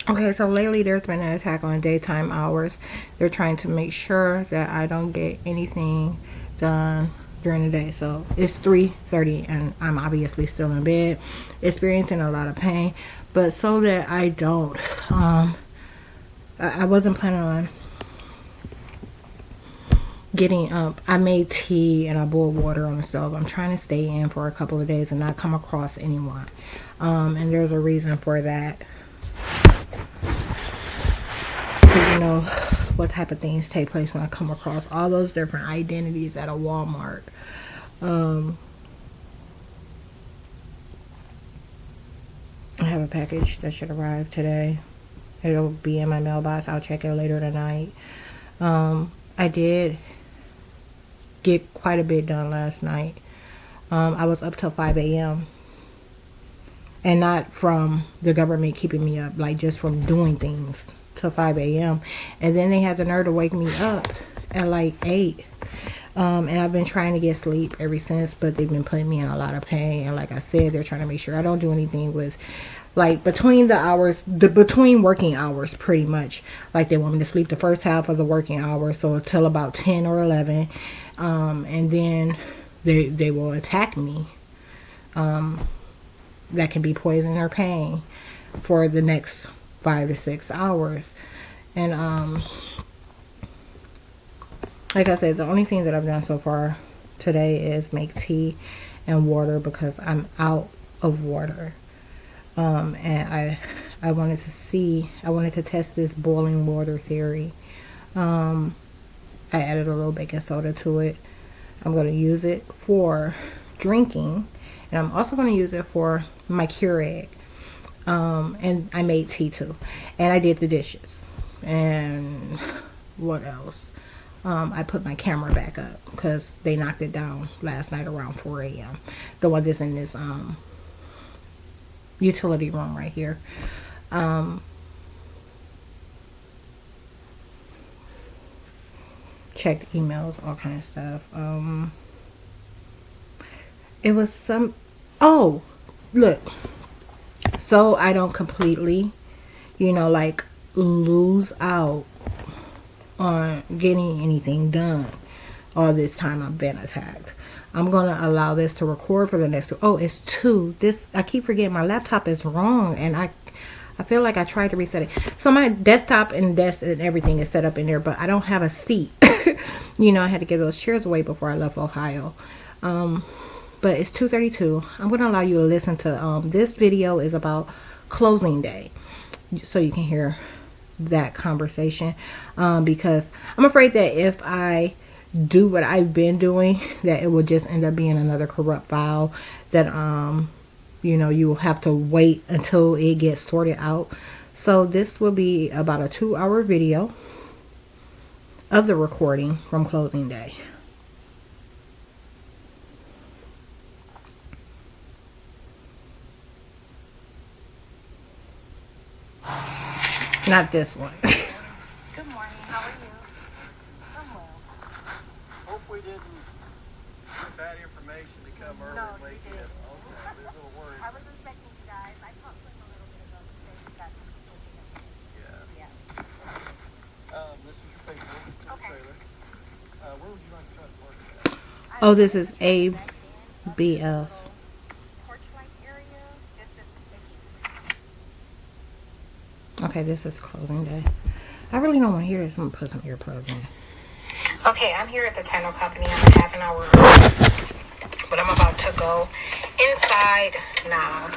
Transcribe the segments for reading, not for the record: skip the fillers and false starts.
Okay, so lately there's been an attack on daytime hours. They're trying to make sure that I don't get anything done during the day. So it's 3:30 and I'm obviously still in bed, experiencing a lot of pain. But so that I don't, I wasn't planning on getting up. I made tea and I boiled water on the stove. I'm trying to stay in for a couple of days and not come across anyone. And there's a reason for that. Because you know what type of things take place when I come across all those different identities at a Walmart. I have a package that should arrive today. It'll be in my mailbox. I'll check it later tonight. I did get quite a bit done last night. I was up till 5 a.m. And not from the government keeping me up, like just from doing things till 5 a.m. And then they had the nerve to wake me up at like 8. And I've been trying to get sleep ever since, but they've been putting me in a lot of pain. And like I said, they're trying to make sure I don't do anything with, like, between the hours, between working hours, pretty much. Like, they want me to sleep the first half of the working hours, so until about 10 or 11. And then they will attack me. That can be poison or pain for the next 5 to 6 hours. And like I said, the only thing that I've done so far today is make tea and water because I'm out of water. And I wanted to test this boiling water theory. I added a little baking soda to it. I'm going to use it for drinking, and I'm also going to use it for my Keurig. And I made tea too, and I did the dishes. And what else? I put my camera back up because they knocked it down last night around 4 a.m. The one that's in this utility room right here. Checked emails, all kind of stuff. It was some, oh, look, so I don't completely, like lose out on getting anything done all this time I've been attacked. I'm going to allow this to record for the next, oh, it's 2. I keep forgetting my laptop is wrong, and I feel like I tried to reset it. So my desktop and desk and everything is set up in there, but I don't have a seat. I had to give those chairs away before I left Ohio. But it's 2:32. I'm going to allow you to listen to, this video is about closing day, so you can hear that conversation, because I'm afraid that if I do what I've been doing, that it will just end up being another corrupt file that you will have to wait until it gets sorted out. So this will be about a 2-hour video of the recording from closing day. Not this one. Good morning. How are you? I'm well. Hope we didn't get bad information to come early No, and wake you you did. up. Okay, I was a little worried. I was expecting you guys. I talked to them a little bit ago today. You got some Yeah. Yeah. This is your paperwork to the Okay. trailer. Where would you like to try to work at? Oh, this is ABF. Porch light area. Just a Okay, this is closing day. I really don't want to hear this. I'm going to put some earplugs in. Okay, I'm here at the title company. I'm a half an hour early, but I'm about to go inside now.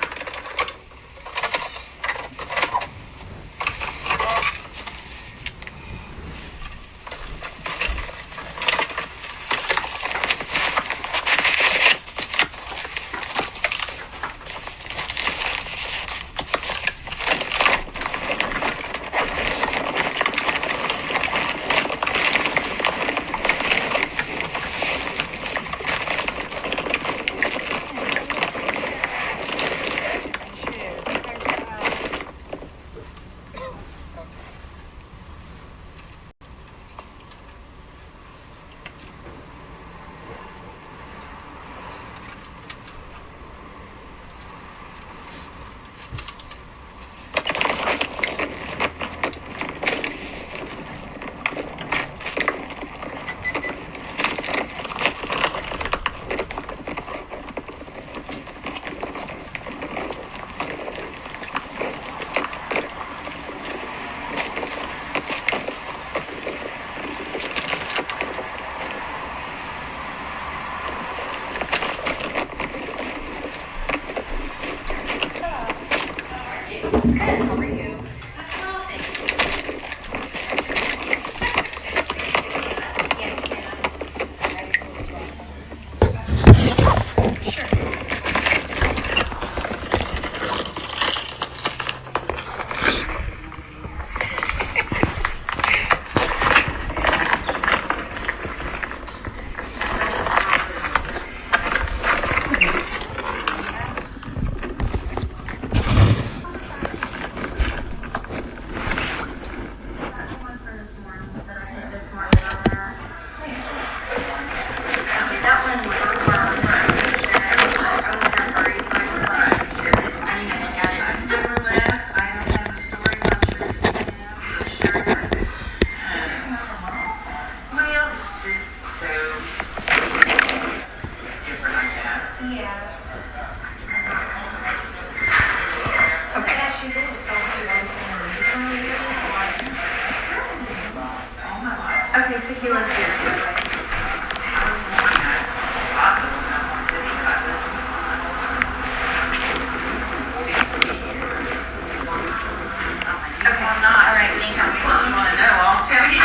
Okay, tequila's good. Okay, I'm not. All right, thank you. I'll tell you.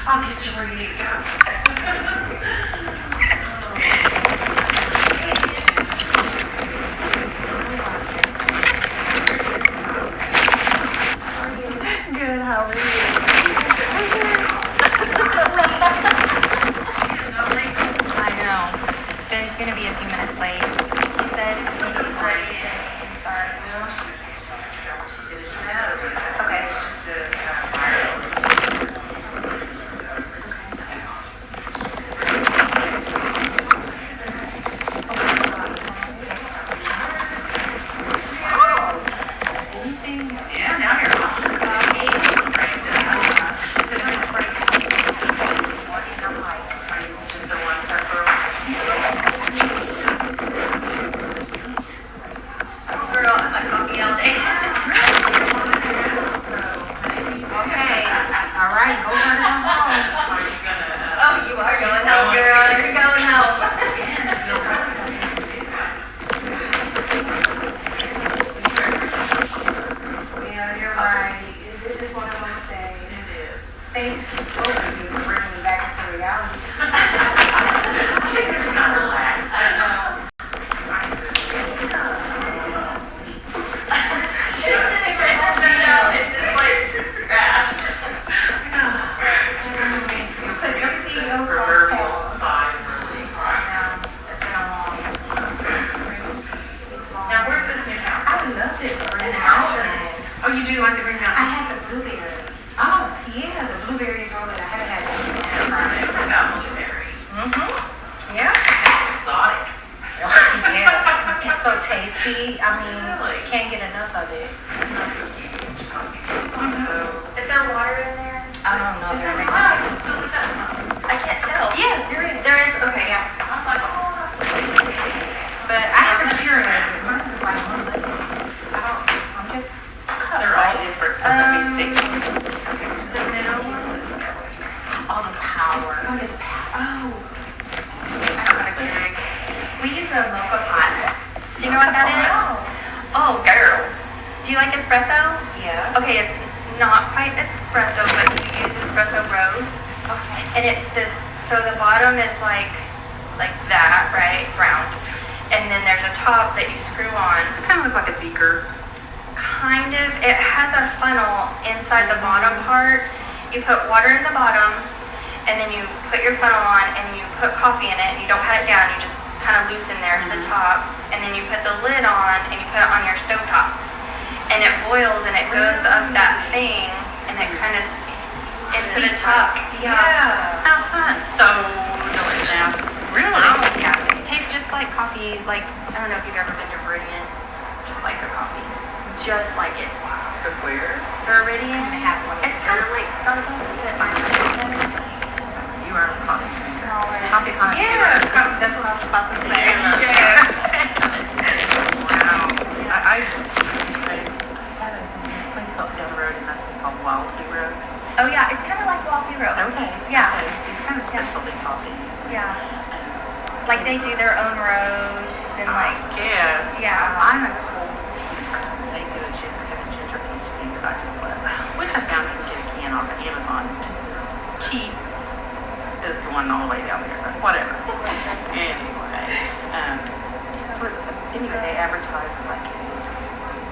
I'll get you where you need to go. Good, how are you? I know. Ben's gonna be a few minutes late. He said he's ready and start. Okay. Yeah, now you're on. Just the one per girl. Girl, I'm a coffee all day. Okay. All right, go run home. Are you gonna? Oh, you are going home, girl. You're going home. Yeah, you're right. This is one of those days. It is. Thanks to both of you for bringing me back to reality. She just got relaxed. I know. It's just like crash. Put everything over on Proverbial pause. sigh of relief. I know. It's been a long. Now, where's this new house? I love this green mountain. Oh, you do like the green I mountain? had the blueberry. Oh, Yeah, the blueberries roll that I haven't had. I got blueberry. Mm-hmm. Yeah. Exotic. Yeah. It's so tasty. I mean, Really? can't get enough of it. So, Is there water in there? I don't know. is there There water? I can't tell. Yeah, there is. There is. Okay, yeah. I was like, oh, But I have a Keurig. Mine's is like one liter. I'm just they're all different, so let me see. the middle one. Oh, the power. Oh, the power. Oh. That's a Keurig. We use a mocha pot. Do you know what that is? Oh, girl. Do you like espresso? Yeah. Okay, it's not quite espresso, but you use espresso roast. Okay. And it's this, so the bottom is like that, right? It's round. And then there's a top that you screw on. Does it kind of look like a beaker? Kind of. It has a funnel inside the bottom part. You put water in the bottom, and then you put your funnel on, and you put coffee in it, and you don't pat it down. You just kind of loosen there to the top, and then you put the lid on, and you put it on your stovetop. And it boils, and it goes up that thing, and it kind of into the top. Yeah. How fun. So delicious. Really? Yeah. It tastes just like coffee. Like, I don't know if you've ever been to Meridian. Just like a coffee. Just like it. To where? Meridian. It's kind of like Starbucks, but I'm You are a coffee. smaller. Coffee connoisseur. Yeah. That's what I was about to say. Wow. I had a place up down the road, and that's called Wildly Road. Oh yeah, it's kind of like Walkie Road. Okay. Yeah. Okay. It's kind of specialty coffee. Yeah. Like they do their own roast and like. Yes. Yeah. I'm a cold tea person. They do a ginger peach tea that I just love, which I found you can get a can off of Amazon. Just cheap is going all the way down there, but whatever. Anyway, they advertise like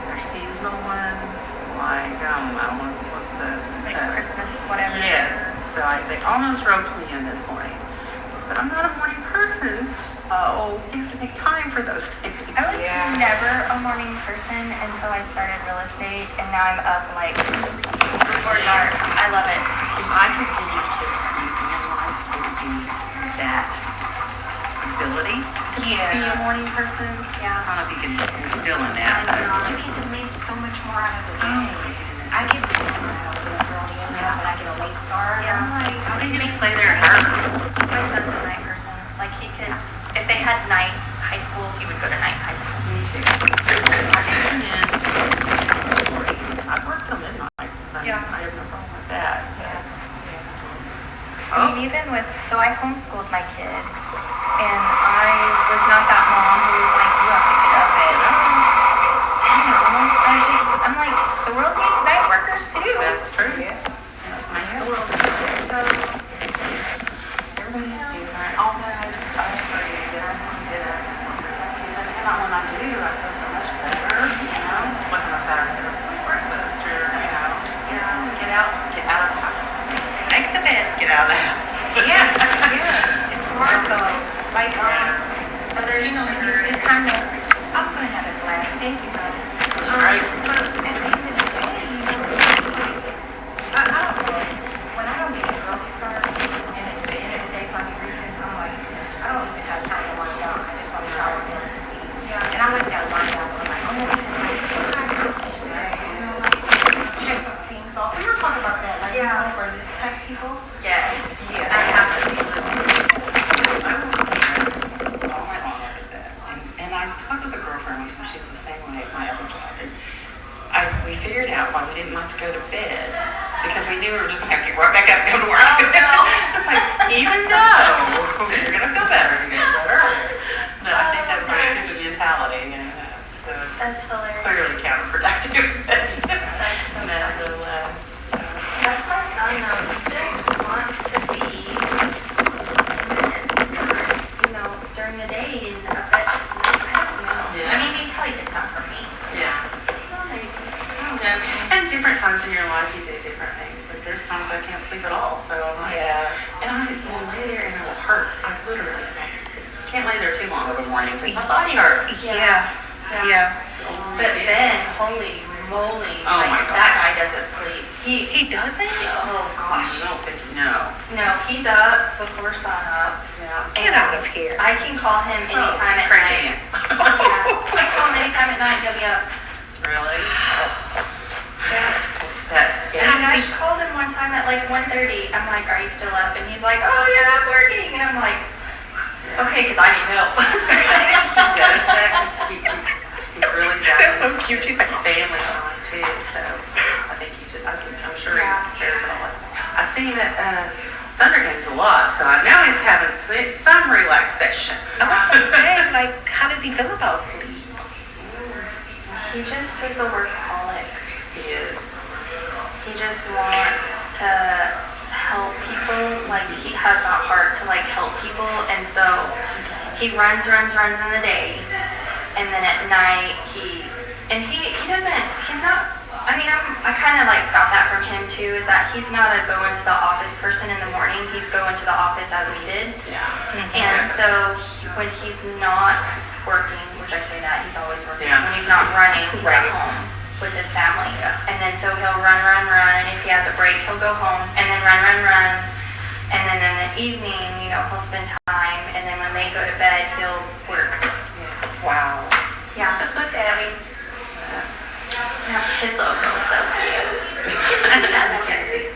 their seasonal ones, like I don't know, what's the Like Christmas, whatever. yes. So they almost roped me in this morning, but I'm not a morning person. Oh, you have to make time for those things. I was never a morning person until I started real estate, and now I'm up like before dark. I love it. If I could give you kids anything in life, it would be that ability to be a morning person. Yeah. I don't know if you can instill in that. You get to make so much more out of the day. I get to get up early in there, but I get a late start. Yeah. I'm like, How do you just play there hard? my son's a night person. Like he could, if they had night high school, he would go to night high school. Me too. I've worked till midnight. Yeah. I have no problem with that. I mean, even with, so I homeschooled my kids, and I was not that mom who was like, you have to get up at, I don't know, I'm like, the world needs night workers too. That's true. Yeah. That's my world. So, Everybody's different. Although I agree that I just did it. And when I do, I feel so much better. Like on a Saturday, let's go breakfast or, just get out of the house. Make the bed, get out of the house. yeah, it's hard though. Like, others, it's time to, I'm gonna have a glass. Thank you, honey. Right. But at the end of the day, I don't know. When I don't get a early start, and at the end of the day, finally reaches, I'm like, I don't even have time to wind down. I just want to shower and go to sleep. Yeah. And I like that wind down. I'm like, oh, check things off. We were talking about that, like, for these tech people. Yes. Yeah. I have to be All my mom did that. And I talked with a girlfriend one time, she was the same way at my other job. And we figured out why we didn't like to go to bed. Because we knew we were just going to have to get right back up and go to work. Oh, no. It's like, even though you're going to feel better, you're going to feel better. But I think that's our stupid mentality. So it's That's hilarious. clearly counterproductive. That's so Nevertheless. That's my son though. He just wants to be during the day and I bet I don't know. Yeah. I mean, he probably gets that from me. Yeah. Well, maybe. Yeah. And different times in your life you do different things. Like there's times I can't sleep at all, so I'm like, and I will lay there and it will hurt. I literally can't lay there too long over the morning because my body hurts. Yeah. But Ben, holy moly, Oh my that gosh. guy doesn't sleep. He doesn't? Oh I gosh. don't think you know. No, he's up before sun up. Yeah. Get out of here. I can call him anytime it's at crazy. night. Yeah. I call him anytime at night, he'll be up. Really? Yeah. What's that? And I called him one time at like 1:30. I'm like, are you still up? And he's like, oh yeah, I'm working. And I'm like, okay, because I need help. He does that 'cause he really does. That's so cute. She's like, family time too, so I think I'm sure Yeah. he's cares about it. I see him at Thunder games a lot, so I know he's having some relaxation. I was going to say, like, how does he feel about sleep? He just is a workaholic. He is. He just wants to help people. Like, he has that heart to like help people, and so he runs in the day, and then at night he doesn't, he's not, I mean, I kind of like got that from him too, is that he's not a go into the office person in the morning, he's going to the office as needed. Yeah. And so when he's not working, which I say that, he's always working, Yeah. when he's not running, he's Right. at home with his family. And then so he'll run. If he has a break, he'll go home and then run. And then in the evening, he'll spend time. And then when they go to bed, he'll work. Wow. Yeah. Look, Abby. Yeah, his little girl's so cute. Mackenzie.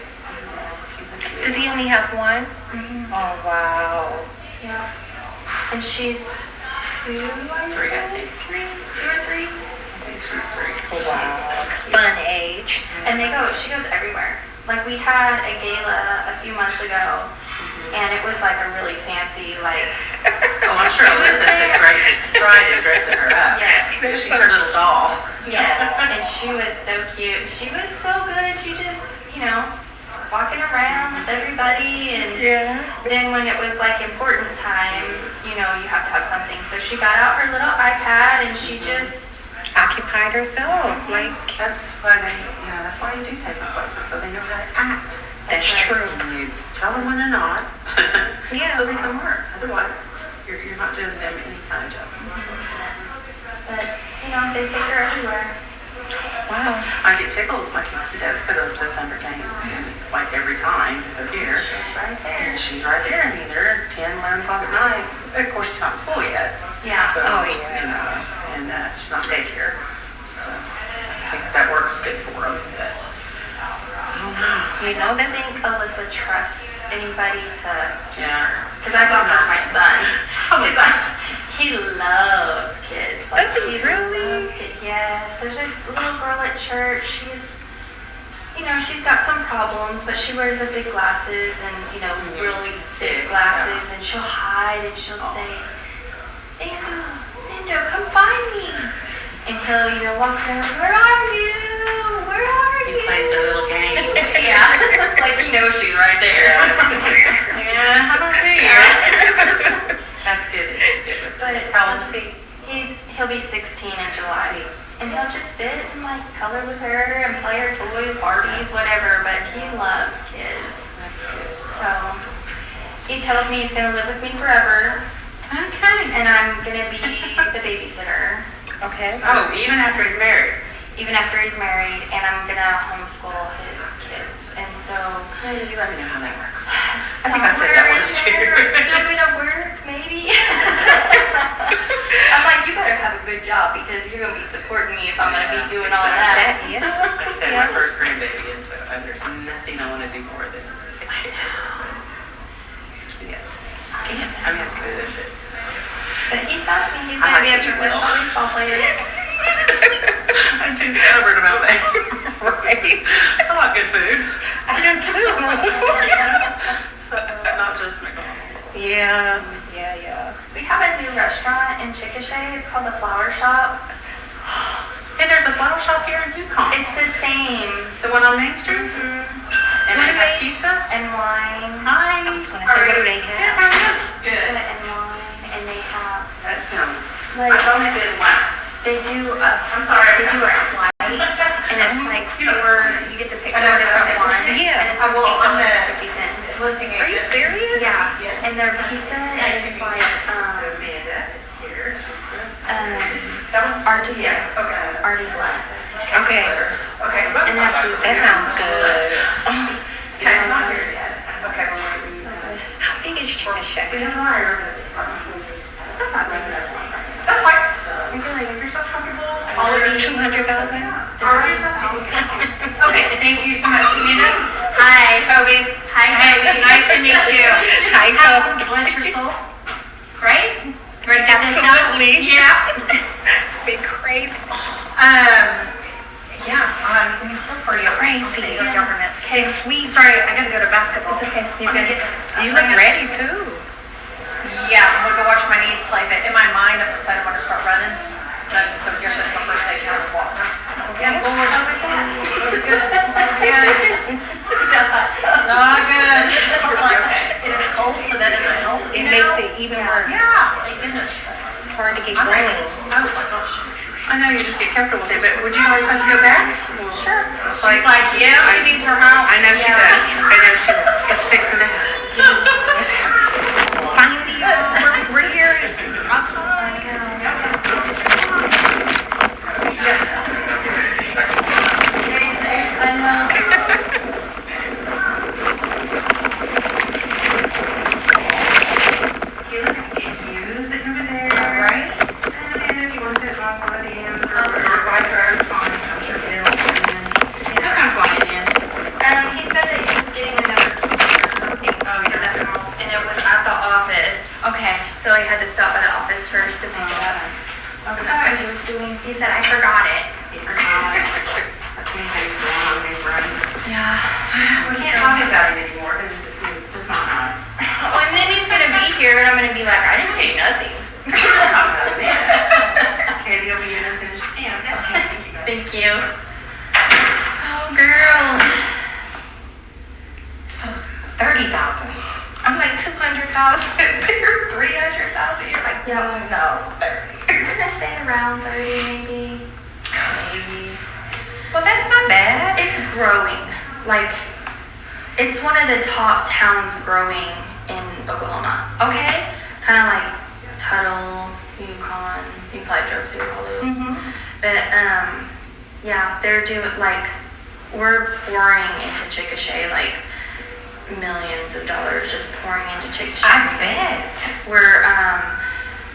Does he only have one? Mhm. Oh, wow. Yeah. And she's 2, Three, I think. 2 or 3. I think she's 3. Oh, wow. Fun age. And she goes everywhere. Like, we had a gala a few months ago, and it was like a really fancy, like, Oh, I'm sure Alyssa did great to try to dressing her up. Yes. She's her little doll. yes, and she was so cute. She was so good. She just, walking around with everybody, and Yeah. then when it was like important time, you have to have something. So she got out her little iPad, and she just, Occupied herself. Like, That's why that's why you do take them places, so they know how to act. that's That's true. And you tell them when they're not, Yeah. so they can work. Otherwise, you're not doing them any kind of justice. but, they take her everywhere. Wow. I get tickled, like my dad's go to the Thunder games, like every time they're here. She's right there. And she's right there, and they're 10, 11 o'clock at night. Of course, she's not in school yet. Yeah. So, Oh, yeah. And she's not daycare. So I think that works good for them. But You know, I that's think Alyssa trusts anybody to, yeah. because I bought her my son. Probably not. He loves kids. Does he really? Loves kids. Yes. There's a little girl at church. She's you know, she's got some problems, but she wears the big glasses and, you know, really big glasses, and she'll hide and she'll say, Sando, come find me. And he'll, you know, walk around, where are you? Where are you? He plays their little game. Yeah, like he knows she's right there. Yeah, I don't see you. That's good. That's good. But How old is he? He'll be 16 in July. And he'll just sit and like color with her and play her toys, Barbies, whatever, but he loves kids. That's good. So he tells me he's gonna live with me forever. Okay. And I'm gonna be the babysitter. Okay. Oh, even after he's married? Even after he's married, and I'm gonna homeschool his kids. And so Hey, you let me know how that works. I somewhere think I said that in once there, too. it's still gonna work, maybe. I'm like, you better have a good job because you're gonna be supporting me if I'm gonna be doing all that. Yeah. I just had my first grandbaby, and so there's nothing I want to do more than take care of her. Yeah, just can't. I mean, I could, but But he tells me he's I gonna be a like you professional will. baseball player. I'm too stubborn about that. Right? I like good food. I do too. So, not just McDonald's. Yeah. We have a new restaurant in Chickasha. It's called the Flower Shop. And there's a flower shop here in Yukon. It's the same. The one on Main Street? And they have pizza? And wine. Hi. I was gonna say, what do they Good, have? how are you? Pizza and wine. And they have, That sounds, like, I've only been once. they do a I'm sorry. They do a flight, and it's like you get to pick 4 different ones. Yeah. And it's like $8.50. Are you serious? Yeah. And their pizza is like, Amanda, here. artisan. Okay. Artisan. Okay. Okay. And That sounds good. Okay, it's not here yet. Okay. How big is Chickasha? It's not that big. That's fine. I feel like If you're so comfortable. all of these. 200,000? Okay, thank you so much, Amanda. Hi, Kobe. Hi, Kobe. Nice to meet you. Hi, Kobe. Bless your soul. Right? Ready to get this done? Absolutely. Yeah. It's been crazy. Yeah, for you. Crazy. Government. 6 weeks. Sorry, I gotta go to basketball. It's okay. You look ready too. Yeah, I'm gonna go watch my niece play, but in my mind, I've decided I'm gonna start running. So yesterday's my first day counting water. Okay. How was that? Was it good? Was it good? Not good. I was like, and it's cold, so that doesn't help. It makes it even worse. Yeah, my goodness. Hard to get I'm ready. going. Oh my gosh. I know you just get comfortable with it, but would you guys like to go back? Sure. She's like, yeah, she needs her house. I know she does. I know she does. It's fixing to happen. Finally, we're here. I know. You sitting over there, right? And if you want to sit by one of the ends or by her, fine. I'm sure they'll come come flying in. He said that he was getting another key or something for the house, and it was at the office. Okay. So he had to stop by the office first to pick it up. That's what he was doing. He said, I forgot it. That's me having going on me, Brian. Yeah. We can't talk about it anymore because it's just not nice. Well, and then he's going to be here, and I'm going to be like, I didn't say nothing. We'll talk about it then. Katie will be in as soon as she can. Okay, thank you. Thank you. Oh, girl. So, 30,000. I'm like 200,000. They're 300,000. You're like, Yeah. no, 30. I'm going to say around 30, maybe. Maybe. Well, that's not bad. It's growing. Like, it's one of the top towns growing in Oklahoma. Okay. Kind of like Tuttle, Yukon. You probably drove through all those. Mm-hmm. But, yeah, they're doing, like, we're pouring into Chickasha, like, millions of dollars just pouring into Chickasha. I bet. We're,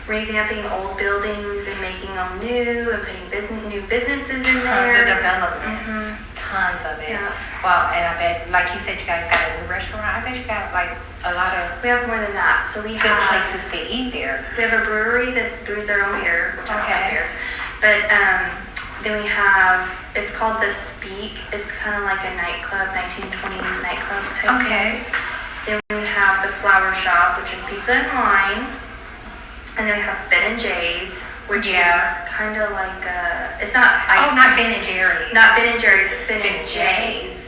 revamping old buildings and making them new and putting new businesses in Tons there. of developments. Mhm. Tons of it. Yeah. Well, and I bet, like you said, you guys got a new restaurant. I bet you got like a lot of We have more than that. So we good have places to eat there. We have a brewery that brews their own beer, which I don't have Okay. here. But Then we have, it's called the Speak. It's kind of like a nightclub, 1920s nightclub type Okay. thing. Then we have the Flower Shop, which is pizza and wine. And then we have Ben and Jay's, which Yeah. is kind of like it's not ice Oh, cream. not Ben and Jerry's. Not Ben and Jerry's, it's Ben Ben and and Jay's.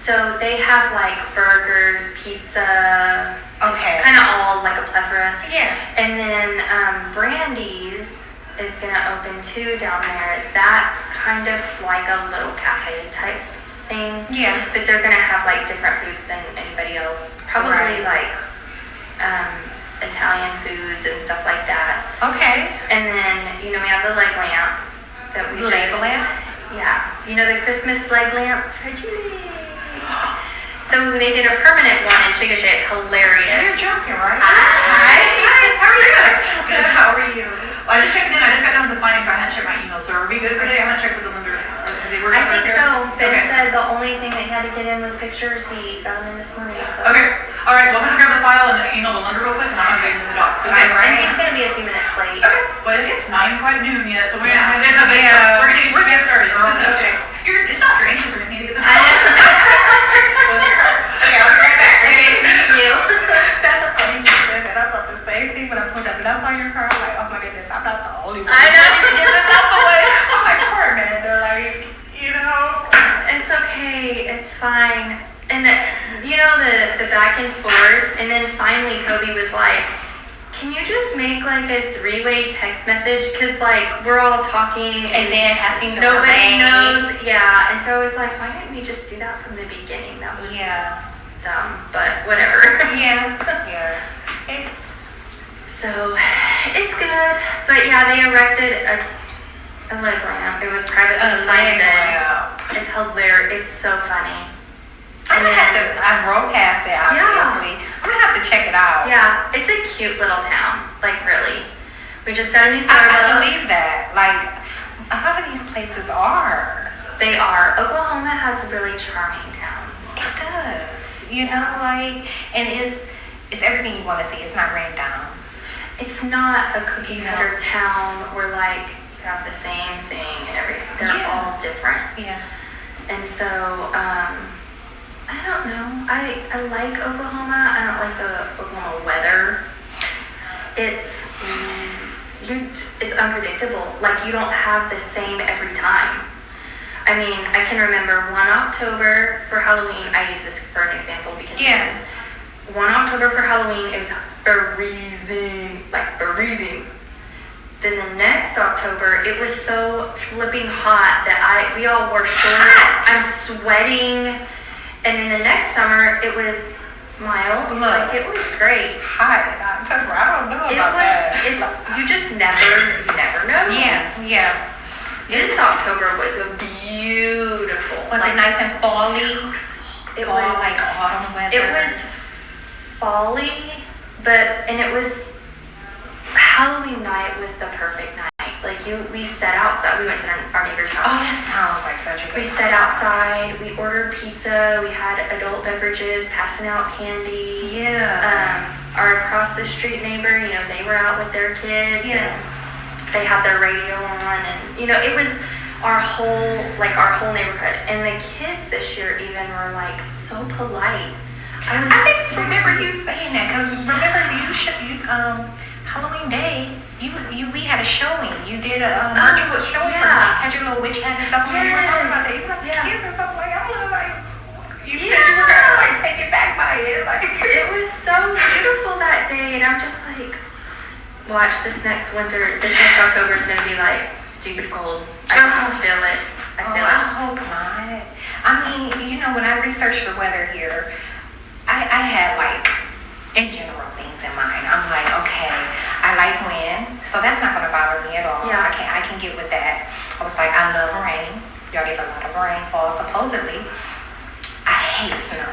So they have like burgers, pizza, Okay. kind of all like a plethora. Yeah. And then Brandy's is gonna open too down there. That's kind of like a little cafe type thing. Yeah. But they're gonna have like different foods than anybody else. Probably Right. like Italian foods and stuff like that. Okay. And then, we have the leg lamp that we Leg just... lamp? Yeah. The Christmas leg lamp? So they did a permanent one in Chickasha. It's hilarious. You're joking, right? Hi. How are you? Good. How are you? Well, I just checked in. I didn't get down to the signing, so I hadn't checked my email. So are we good for today? I haven't checked with the lender. I think so. Ben said the only thing that he had to get in was pictures. He got them in this morning. So. Okay. All right. Well, I'm gonna grab the file and email the lender real quick, and I'm gonna get into the docs. Okay. And he's gonna be a few minutes late. Okay. Well, it's not quite noon yet, so we're Yeah. we're getting started. Okay. It's not your anxious or anything to get this. I know. Okay, I'll be right back. Okay, thank you. That's funny you said that. I thought the same thing when I pulled up and I saw your car. I'm like, oh my goodness, I'm not the only one. I know. To get this out the way. I'm like, poor man. They're like, It's okay. It's fine. And the back and forth, and then finally Kobe was like, "Can you just make like a 3-way text message? Cause like we're all talking And then having to nobody relay. knows." Yeah. And so I was like, "Why didn't we just do that from the beginning? That was dumb, but whatever." Yeah. So it's good, but yeah, they erected a leg lamp. It was privately funded. It's hilarious. It's so funny. I'm gonna have to. I drove past it, obviously. I'm gonna have to check it out. Yeah, it's a cute little town. Like really, we just got a new Starbucks. I believe that. Like a lot of these places are. They are. Oklahoma has really charming towns. It does. And it's everything you want to see. It's not ran down. It's not a cookie cutter town where like you have the same thing and everything. They're all different. Yeah. And so, I don't know. I like Oklahoma. I don't like the Oklahoma weather. It's unpredictable. Like you don't have the same every time. I mean, I can remember 1 October for Halloween. I use this for an example because this is 1 October for Halloween. It was freezing, like freezing. Then the next October, it was so flipping hot that we all wore shorts. I'm sweating. And then the next summer, it was mild. Like it was great. Hot in October. I don't know about that. You just never know. Yeah. This October was beautiful. Was it nice and fall-y? It Fall, was like autumn weather. It was fall-y, and it was Halloween night was the perfect night. Like we sat outside. We went to our neighbor's house. Oh, that sounds like such a good We sat outside. We ordered pizza. We had adult beverages, passing out candy. Yeah. Our across the street neighbor, they were out with their kids. Yeah. And they had their radio on, and it was our whole neighborhood. And the kids this year even were like so polite. I think remember you saying that because remember you Halloween Day we had a showing. You did a virtual showing. Had your little witch hat and stuff. Yes. You were talking about that. You were like kids and stuff like I don't know, like you said you were kind of like taken back by it. Like it was so beautiful that day, and I'm just like, watch this next October is gonna be like stupid cold. I just feel it. I feel it. I hope not. I mean, when I researched the weather here, I had like in general things in mind. I'm like, okay, I like wind, so that's not gonna bother me at all. Yeah. I can get with that. I was like, I love rain. Y'all get a lot of rainfall supposedly. I hate snow,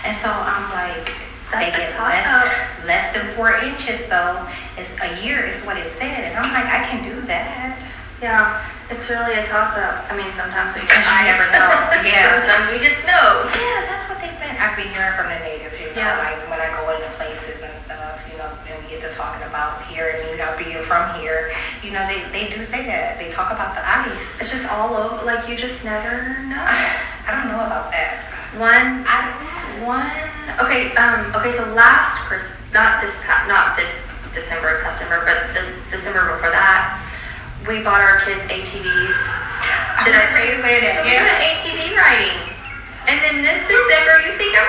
and so I'm like, they get less than 4 inches though. It's a year is what it said, and I'm like, I can do that. Yeah, it's really a toss-up. I mean, sometimes we get I never know. Yeah. Sometimes we get snow. Yeah, that's what they meant. I've been hearing from the natives, Yeah. like when I go into places and stuff, and we get to talking about here and me not being from here, know, they do say that. They talk about the ice. It's just all over. Like, you just never know. I don't know about that. Okay, so last Christmas, not this December customer, but the December before that, we bought our kids ATVs. Did I tell you that? So we went ATV riding. And then this December, you think it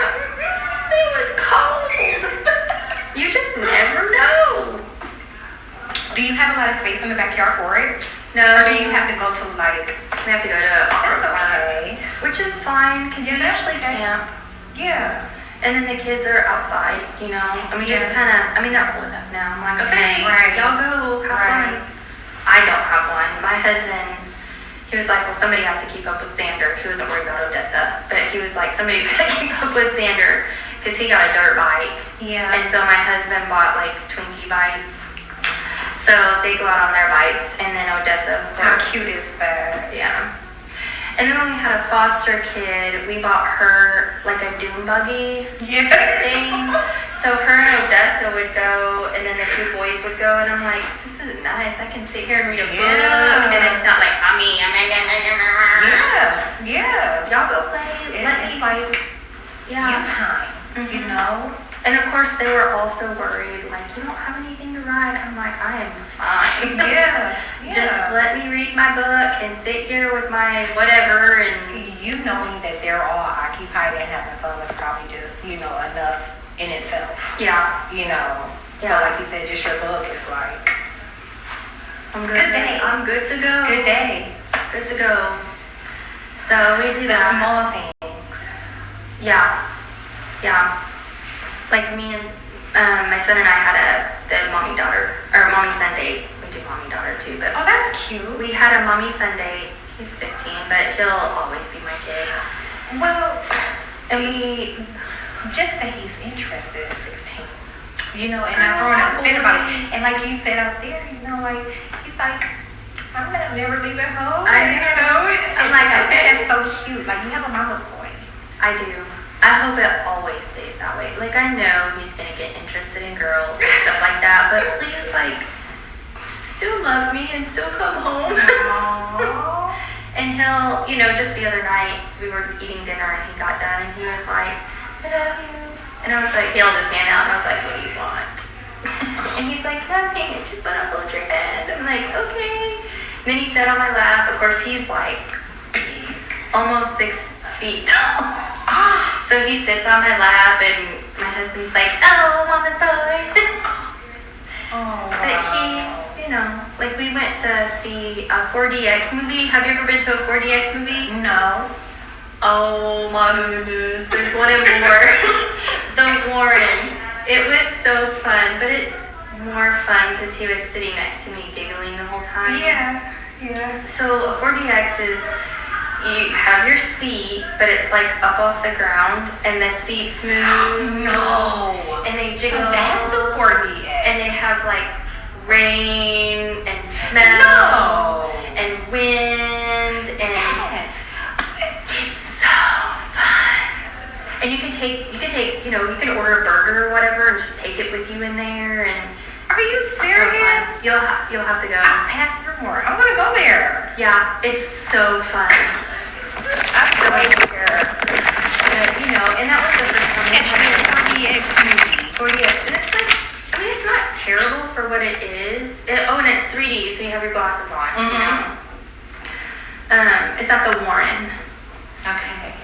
was cold. You just never know. Do you have a lot of space in the backyard for it? No. Or do you have to go to like... We have to go to That's off-road park, okay. which is fine because you usually camp. Yeah. And then the kids are outside, you know. I mean, just Yeah. kind of. I mean, they're old enough now. I'm like, okay, Right. y'all go have fun. I don't have one. My husband, he was like, well, somebody has to keep up with Xander. He wasn't worried about Odessa, but he was like, somebody's got to keep up with Xander because he got a dirt bike. Yeah. And so my husband bought like Twinkie bikes. So they go out on their bikes, and then Odessa. How cute is that? Yeah. And then when we had a foster kid, we bought her like a doom buggy thing. So her and Odessa would go, and then the two boys would go, and I'm like, this is nice. I can sit here and read a book, and it's not like, mommy, Yeah. y'all go play. It's like you time, you know? And of course, they were also worried, like, you don't have anything to ride. I'm like, I am fine. Yeah. Just let me read my book and sit here with my whatever. And You knowing that they're all occupied and having fun is probably just, you know, enough in itself. yeah, You know? Yeah. So like you said, just your book is like, I'm good. Good day. I'm good to go. good day. Good to go. So we do The that. small things. Yeah. Like me and my son and I had the mommy son date. We do mommy daughter too, but Oh, that's cute. we had a mommy son date. He's 15, but he'll always be my kid. Well, And we just that he's interested at 15. You know, and I'm growing up fit about it. And like you said out there, you know, like, he's like, I'm gonna never leave at home. I You know? I'm like, I think okay. that's so cute. Like, you have a mama's boy. I do. I hope it always stays that way. Like, I know he's gonna get interested in girls and stuff like that, but please, like, still love me and still come home. Aww. And he'll, you know, just the other night, we were eating dinner and he got done and he was like, I love you. And I was like, he held his hand out and I was like, what do you want? And he's like, nothing, I just want to hold your hand. I'm like, okay. And then he sat on my lap. Of course, he's like almost 6 feet tall. So he sits on my lap and my husband's like, oh, mama's boy. Oh, But he, you know, like we went to see a 4DX movie. Have you ever been to a 4DX movie? No. Oh my goodness, there's one in the Warren. It was so fun, but it's more fun because he was sitting next to me giggling the whole time. Yeah. So a 4DX is, you have your seat, but it's like up off the ground, and the seats move. No. And they So jiggle. that's the 4DX. And they have like rain and snow No. and wind and That. it's so fun. And you can take, you know, you can order a burger or whatever and just take it with you in there and Are you it's so serious? fun. You'll have to go. I've passed through more. I want to go there. Yeah, it's so fun. I've go there. You know, and that was the first time. Catch me a 4DX movie. 4DX, and it's like, I mean, it's not terrible for what it is. And it's 3D, so you have your glasses on. You know? It's at the Warren. Okay.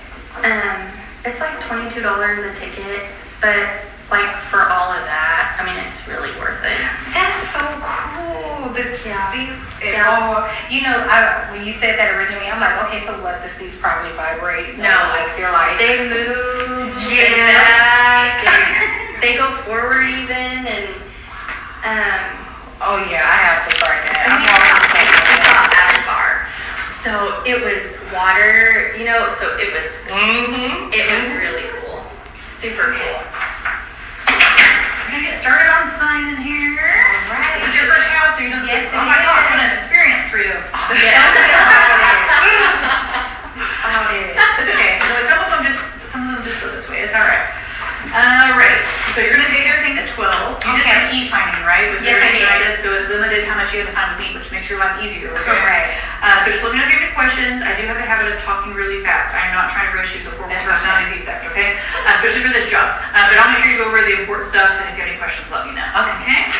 It's like $22 a ticket, but like for all of that, I mean, it's really worth it. That's so cool. The Yeah. seats, Yeah. all, you know, when you said that originally, I'm like, okay, so what? The seats probably vibrate. No. Like, they're like, They move Yeah. back, and they go forward even, and oh yeah, I have to try that. we saw at a bar. So it was water, you know, so it was really cool. Super cool. We're gonna get started on signing here. Alright. This is your first house, so you don't Yes, oh it my gosh, is. what an experience for you. Yeah. About it. It's okay. So some of them just go this way. It's alright. Alright. So you're gonna date everything at 12. You did Okay. some e-signing, right? With Yes, Very I did. United, so it limited how much you had to sign with me, which makes your life easier, okay? Right. So just let me know if you have any questions. I do have a habit of talking really fast. I'm not trying to rush you, so horrible personality defect, okay? Especially for this job. But I'll make sure you go over the important stuff, and if you have any questions, let me know. Okay?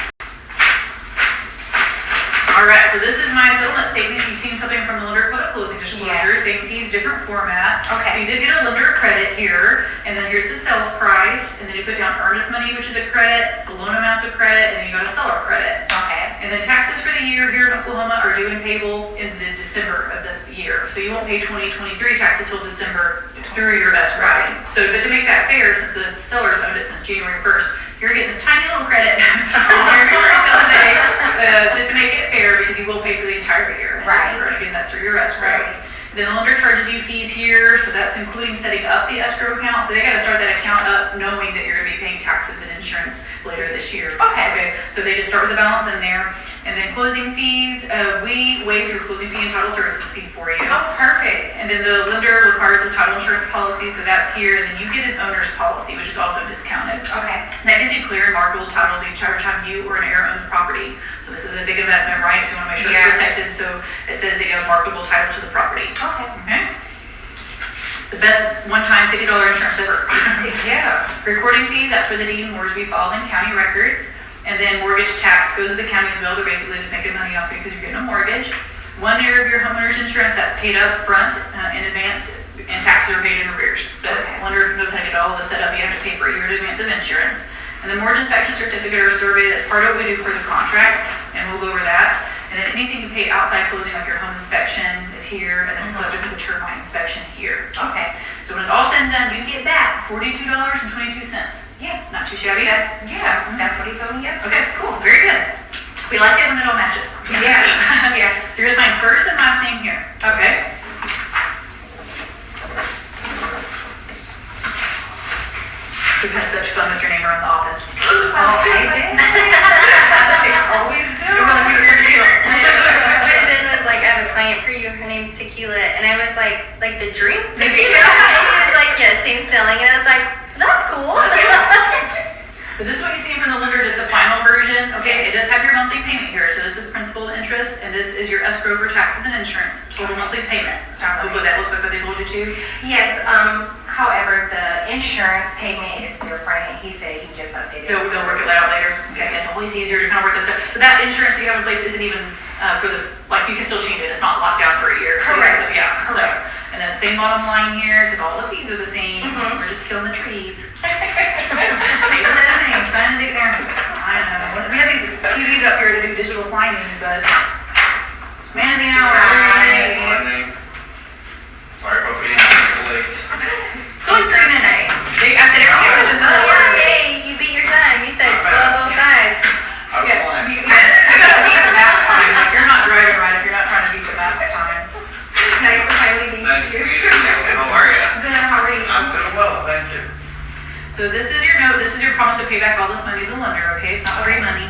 All right, so this is my settlement statement. You've seen something from the lender code of closing disclosure. Same fees, different format. Okay. So you did get a lender credit here, and then here's the sales price, and then you put down earnest money, which is a credit, the loan amount's a credit, and then you got a seller credit. Okay. And the taxes for the year here in Oklahoma are due and payable in the December of the year. So you won't pay 2023 taxes till December through your escrow. So, but to make that fair, since the sellers owned it since January 1st, you're getting this tiny little credit on your selling day, just to make it fair, because you will pay for the entire year. Right. Again, that's through your escrow. Then the lender charges you fees here, so that's including setting up the escrow account. So they got to start that account up knowing that you're going to be paying taxes and insurance later this year. Okay. So they just start with the balance in there. And then closing fees, we waive your closing fee and title services fee for you. Oh, perfect. And then the lender requires this title insurance policy, so that's here. And then you get an owner's policy, which is also discounted. Okay. That gives you clear and marketable title the entire time you or an heir own the property. So this is a big investment, right? So you want to make sure it's protected. So it says that you have marketable title to the property. Okay. The best one-time $50 insurance ever. Yeah. Recording fees, that's for the deed and mortgage we filed in county records. And then mortgage tax goes to the county as well. They're basically just making money off you because you're getting a mortgage. 1 year of your homeowner's insurance, that's paid up front in advance, and taxes are paid in arrears. The lender knows how to get all this set up. You have to pay for a year in advance of insurance. And the mortgage inspection certificate or survey, that's part of what we do for the contract, and we'll go over that. And then anything you pay outside closing, like your home inspection, is here, and then we'll have to do the turbine inspection here. Okay. So when it's all said and done, you get back $42.22. Yeah. Not too shabby. That's what he told me yesterday. Okay, cool, very good. We like it when it all matches. Yeah. Yeah. You're gonna sign first and last name here. Okay. We've had such fun with your name around the office. Oh, I did. They always do. Brendan was like, I have a client for you, her name's Tequila, and I was like the drink? Tequila. And he was like, yeah, same spelling, and I was like, that's cool. So this is what you see from the lender, is the final version. Okay, it does have your monthly payment here. So this is principal and interest, and this is your escrow for taxes and insurance, total monthly payment. Hopefully that looks like what they told you to. Yes, however, the insurance payment is different. He said he just updated it. They'll work it out later. Okay, it's always easier to kind of work this stuff. So that insurance you have in place isn't even for the, like, you can still change it. It's not locked down for a year. Correct. So, yeah. Correct. So, and then same bottom line here, because all the fees are the same. We're just killing the trees. Same thing, sign it there. I know. We have these TVs up here to do digital signings, but man of the hour. Morning. Sorry about being late. It's only 3 minutes. I said everything was just Oh, order. yeah, hey, you beat your time. You said 12:05. I was fine. You gotta beat the max time. Like, you're not driving right if you're not trying to beat the max time. Nice to finally meet Nice to you. meet you. How are you? Good, how are you? I'm doing well, thank you. So this is your note, this is your promise to pay back all this money to the lender, okay? It's not free money.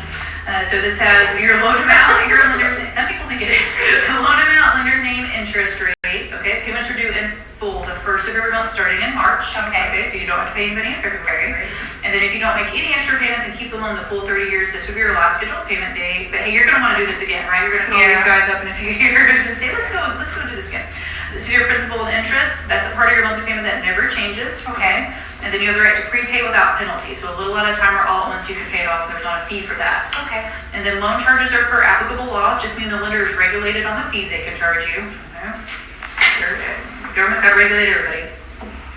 So this has your loan amount, your lender, some people think it is. Loan amount, lender name, interest rate, okay? Payments are due in full the first of every month starting in March. Okay, so you don't have to pay anybody in February. And then if you don't make any extra payments and keep the loan the full 30 years, this would be your last scheduled payment date. But hey, you're gonna wanna do this again, right? You're gonna call these guys up in a few years and say, let's go do this again. This is your principal and interest. That's a part of your monthly payment that never changes, okay? And then you have the right to prepay without penalty. So a little at a time or all at once you can pay it off. There's not a fee for that. Okay. And then loan charges are per applicable law. Just mean the lender is regulated on the fees they can charge you. Okay? Government's got to regulate everybody.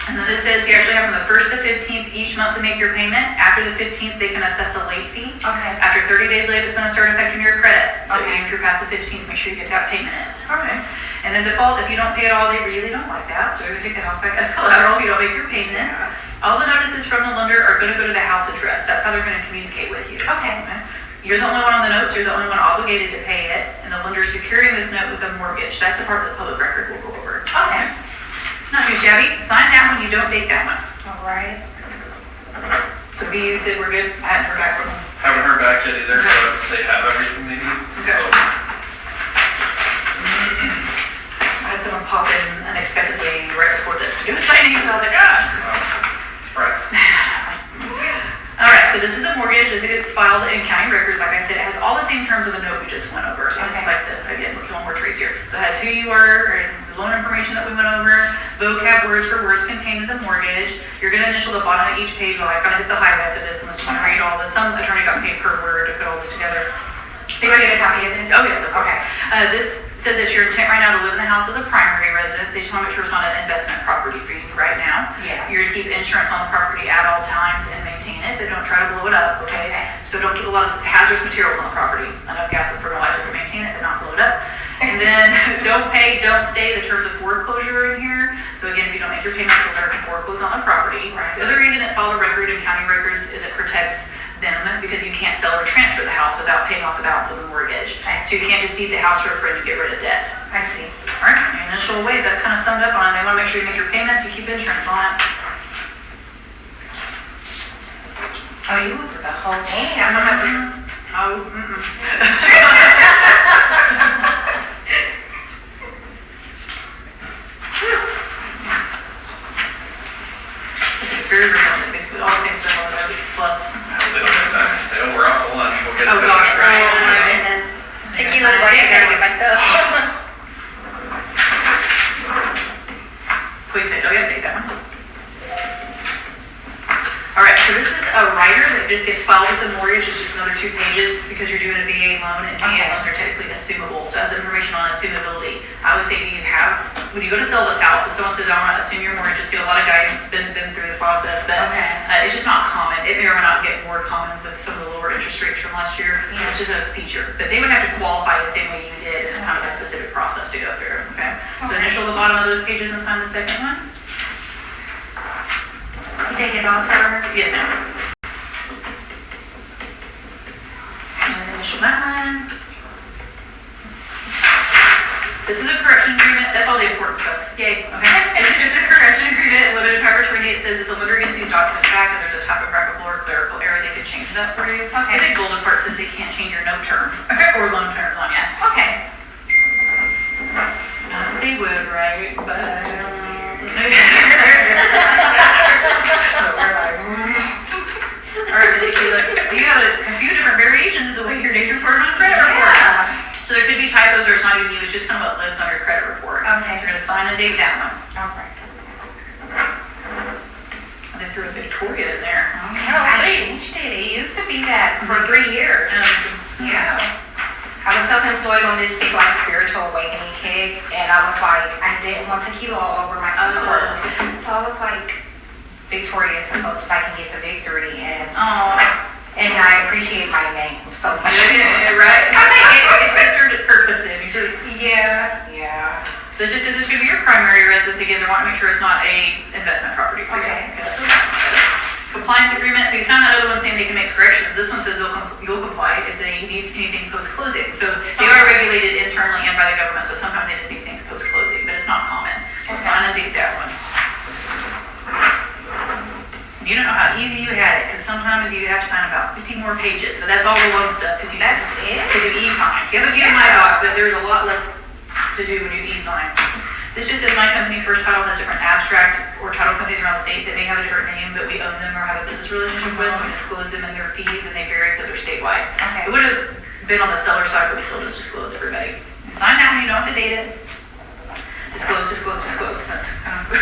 And then it says you actually have from the 1st to 15th each month to make your payment. After the 15th, they can assess a late fee. Okay. After 30 days late, it's going to start affecting your credit. So Okay. if you're past the 15th, make sure you get that payment in. Okay. And then default, if you don't pay it all, they really don't like that. So you're going to take the house back as collateral if you don't make your payments. All the notices from the lender are going to go to the house address. That's how they're going to communicate with you. Okay. You're the only one on the notes. You're the only one obligated to pay it. And the lender's securing this note with a mortgage. That's the part that's public record we'll go over. Okay. Not too shabby. Sign that one. You don't date that one. All right. So B, you said we're good. I hadn't heard back from them. Haven't heard back yet either, but they have everything they need. Okay. So, I had someone pop in unexpectedly right before this to do a signing, so I was like, surprise. All right, so this is a mortgage. As it gets filed in county records, like I said, it has all the same terms of the note we just went over. So I just like to, again, who you are, and the loan information that we went over, vocab words for words contained in the mortgage. You're going to initial the bottom of each page. Well, I kind of hit the highlights of this, and just want to read all this. Some attorney got paid per word to put all this together. Do I get a copy of this? Oh, yes, of course. Okay. This says it's your intent right now to live in the house as a primary residence. They just want to make sure it's not an investment property for you right now. Yeah. You're to keep insurance on the property at all times and maintain it, but don't try to blow it up, okay? So don't keep a lot of hazardous materials on the property. Enough gas and fertilizer to maintain it, but not blow it up. And then don't pay, don't stay, the terms of foreclosure in here. So again, if you don't make your payments, you'll never foreclose on the property. Right. The other reason it's filed a record in county records is it protects them because you can't sell or transfer the house without paying off the balance of the mortgage. So you can't just deed the house to a friend to get rid of debt. I see. All right, your initial waive, that's kind of summed up on it. They want to make sure you make your payments, you keep insurance on it. Oh, you looked at the whole thing? I don't have to. Oh, It's very redundant, basically all the same stuff on the web, plus. They don't have time to say, oh, we're out to lunch, we'll get it. Oh, gosh, Oh, right. my goodness. Tequila's like, I gotta get my stuff. Quick fit, oh yeah, take that one. All right, so this is a rider that just gets filed with the mortgage. It's just another 2 pages because you're doing a VA loan, and VA loans are technically assumable. So it has information on assumability. I would say that you have, when you go to sell this house, if someone says, I want to assume your mortgage, just get a lot of guidance, been through the process, but it's just not common. It may or may not get more common with some of the lower interest rates from last year. It's just a feature. But they would have to qualify the same way you did, and it's kind of a specific process to go through, okay? So initial the bottom of those pages and sign the second one. You take it all, sir? Yes, ma'am. And then initial that one. This is a correction agreement. That's all the important stuff. Yay. Okay. This is just a correction agreement. Limited power of attorney. It says if the lender gets these documents back and there's a typographical or clerical error, they could change that for you. Okay. The golden part says they can't change your note terms or loan terms on you. Okay. They would, right? But all right, Ms. Tequila. So you have a few different variations of the way your name's reported on credit report. Yeah. So there could be typos or it's not even you, it's just kind of what lives on your credit report. Okay. You're gonna sign and date that one. All right. And they threw a Victoria in there. I changed it. It used to be that for 3 years. Yeah. I was self-employed on this big like spiritual awakening kick, and I was like, I didn't want tequila all over my paperwork. So I was like, victorious as close as I can get to victory, and I appreciate my name so much. Yeah, right. It served its purpose then. Yeah. So it just says it's going to be your primary residence. Again, they want to make sure it's not a investment property for you. Okay. That's what that says. Compliance agreement. So you sign that other one saying they can make corrections. This one says you'll comply if they need anything post-closing. So they are regulated internally and by the government. So sometimes they just need things post-closing, but it's not common. So sign and date that one. You don't know how easy you had it, because sometimes you have to sign about 50 more pages, but that's all the loan stuff, because you e-sign. You have a few of my docs, but there's a lot less to do when you e-sign. This just says my company, First Title, has different abstract or title companies around the state that may have a different name, but we own them or have a business relationship with, so we disclose them and their fees, and they vary because they're statewide. Okay. It would have been on the seller side, but we still just disclose everybody. You sign that one, you don't have to date it. Disclose. That's kind of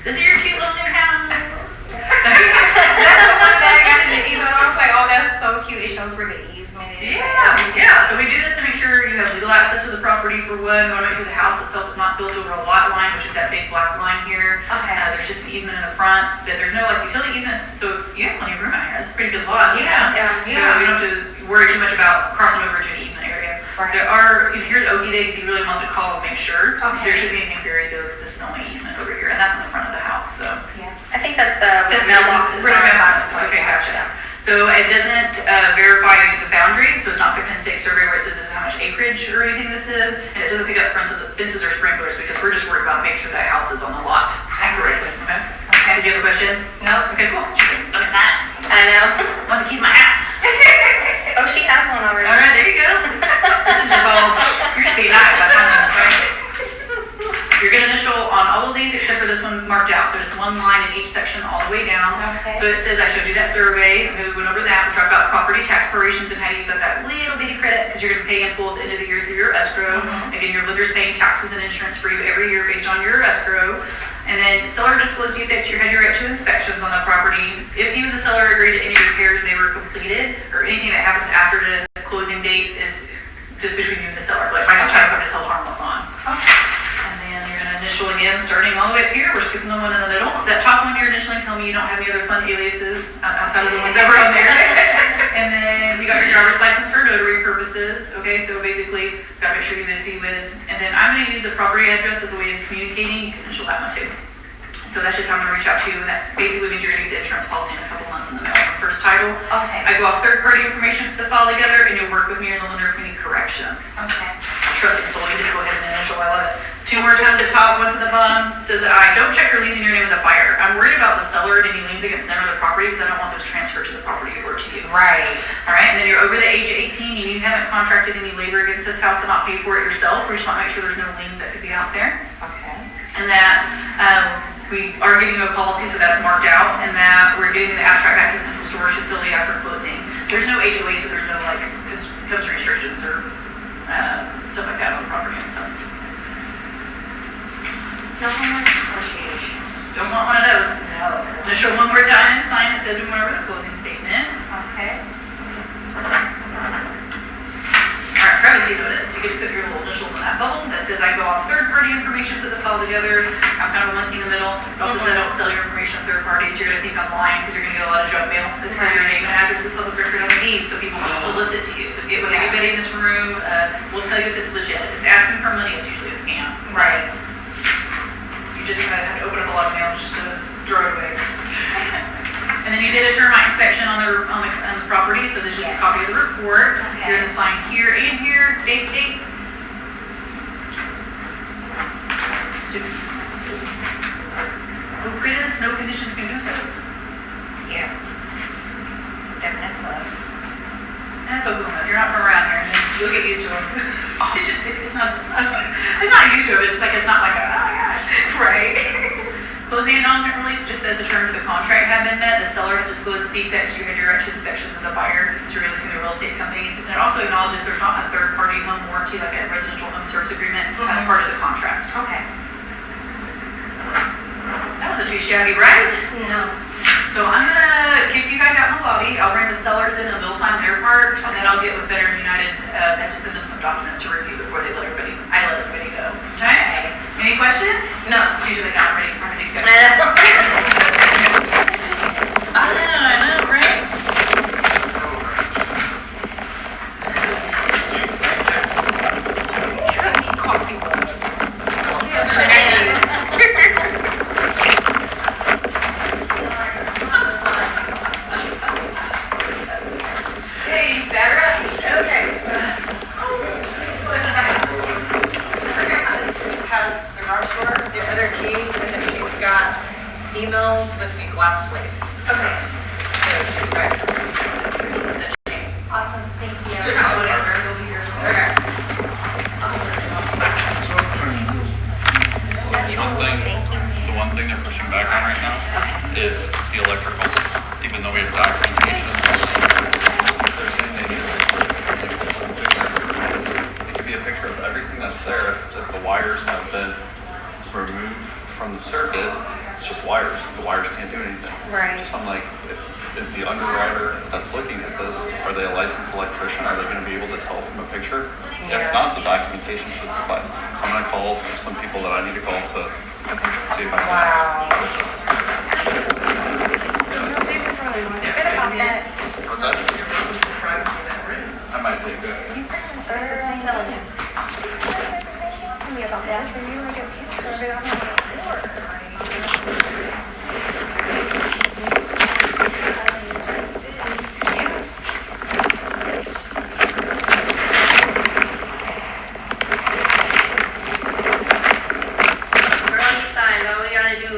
This is your cute little new house. That's the one that I got in the email. I was like, oh, that's so cute. It shows where the easement is. Yeah. So we do this to make sure you have legal access to the property for one. We want to make sure the house itself is not built over a lot line, which is that big black line here. Okay. There's just an easement in the front, but there's no like utility easements. So you have plenty of room out here. That's a pretty good lot. Yeah. So you don't have to worry too much about crossing over to an easement area. Right. There are, here's Okie Day if you really want to call and make sure. Okay. There shouldn't be anything buried though, because this is the only easement over here, and that's in the front of the house. So. Yeah. I think that's the mailbox. Where the mailbox is. Okay, gotcha. So it doesn't verify the boundary, so it's not picking a stick survey where it says this is how much acreage or anything this is, and it doesn't pick up fences or sprinklers because we're just worried about making sure that house is on the lot correctly. Okay. Did you have a question? No. Okay, cool. Let me sign. I know. I want to keep my ass. Oh, she has one already. All right, there you go. This is just all, you're just being nice by signing this, right? You're going to initial on all of these except for this one marked out. So just one line in each section all the way down. Okay. So it says, I showed you that survey, and we went over that. We talked about property tax prorations and how you got that little bitty credit because you're going to pay in full at the end of the year through your escrow. Again, your lender's paying taxes and insurance for you every year based on your escrow. And then seller disclosed you that you had your right to inspections on the property. If you and the seller agreed that any repairs they were completed or anything that happens after the closing date is just between you and the seller. Like final title is held harmless on. And then you're gonna initial again, starting all the way up here. We're skipping the one in the middle. That top one you're initialing, tell me you don't have any other fun aliases outside of the ones that were on there. And then we got your driver's license for notary purposes. Okay, so basically, gotta make sure you this whiz. And then I'm gonna use the property address as a way of communicating. You can initial that one too. So that's just how I'm gonna reach out to you, and that basically means you're gonna get the insurance policy in a couple months in the mail from first title. Okay. I go off third-party information for the file together, and you'll work with me or the lender if we need corrections. Okay. Trusting soul, you just go ahead and initial. I love it. Two more times at the top, once at the bottom, says that I don't check your liens in your name as a buyer. I'm worried about the seller and any liens against them or the property because I don't want those transferred to the property or to you. Right. All right, and then you're over the age of 18 and you haven't contracted any labor against this house and not paid for it yourself. We just want to make sure there's no liens that could be out there. Okay. And that we are giving you a policy, so that's marked out, and that we're getting the abstract back to the central storage facility after closing. There's no HOA, so there's no like comes restrictions or stuff like that on the property and stuff. No homework association. Don't want one of those. No. Initial one more time and sign it, says we went over the closing statement. Okay. Alright, privacy notice. You get to put your little initials in that bubble that says I go off third-party information, put the file together. I'm kind of a monkey in the middle. It also says I don't sell your information to third parties. You're going to think I'm lying because you're going to get a lot of junk mail. This is because your name and address is public record on the deed, so people will solicit to you. So get with anybody in this room. We'll tell you if it's legit. If it's asking for money, it's usually a scam. Right. You just kind of have to open up a lot of mail just to throw it away. And then you did a termite inspection on the property, so there's just a copy of the report. Okay. You're gonna sign here and here, date. No critics, no conditions can do so. Yeah. Definite plus. And it's Oklahoma, you're not from around here, and then you'll get used to them. It's not used to it, it's like, it's not like a, oh my gosh. Right. Closing acknowledgement release just says the terms of the contract have been met. The seller has disclosed defects. You had your right to inspections of the buyer. So you're releasing the real estate companies. And it also acknowledges there's not a third-party home warranty like a residential home service agreement as part of the contract. Okay. That wasn't too shabby, right? No. So I'm gonna kick you guys out in the lobby. I'll bring the sellers in and they'll sign their part, and then I'll get with Veterans United and just send them some documents to review before I let everybody go. Okay? Any questions? No. Usually not. I'm ready to go. I know, right? Coffee. Hey, batter up. Okay. Has the garage door, the other key, and then she's got emails with a glass place. Okay. So she's back. Awesome. Thank you. You're not whatever, they'll be here. Okay. The one thing they're pushing back on right now is the electricals, even though we have documentation. They're saying they need a picture. It could be a picture of everything that's there. If the wires have been removed from the circuit, it's just wires. The wires can't do anything. Right. So I'm like, is the underwriter that's looking at this, are they a licensed electrician? Are they going to be able to tell from a picture? If not, the documentation should suffice. So I'm going to call some people that I need to call to see if I can. Wow. What's that? I might take it. I'm telling you. Tell me about that. So you like a picture of it on the floor. We're on the sign. All we gotta do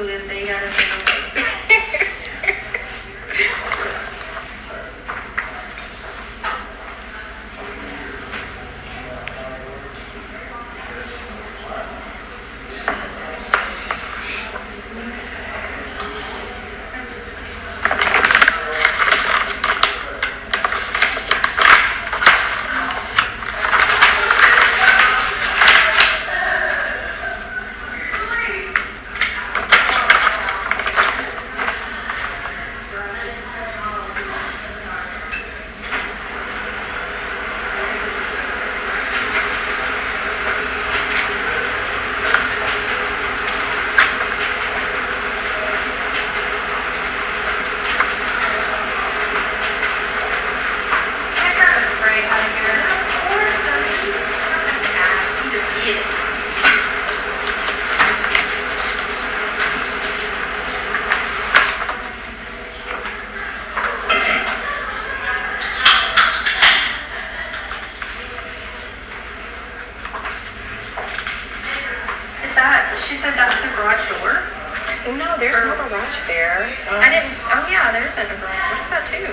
No, there's no garage there. I didn't, oh yeah, there isn't a garage. What is that too?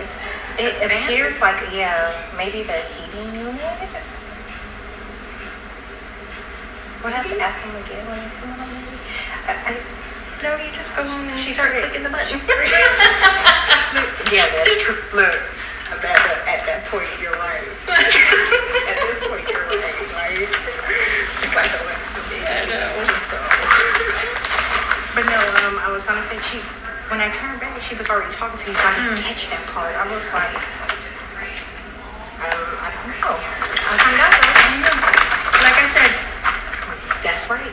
It appears like, yeah, maybe the heating unit. We'll have to ask him again when we come home, maybe. No, you just go home and She start started- clicking the buttons. Yeah, that's true. Look, at that point, you're right. At this point, you're right. Like, she's like, oh, it's the big. I know. But no, I was gonna say when I turned back, she was already talking to me, so I didn't catch that part. I was like, I don't know. I hung out though. Like I said, That's right.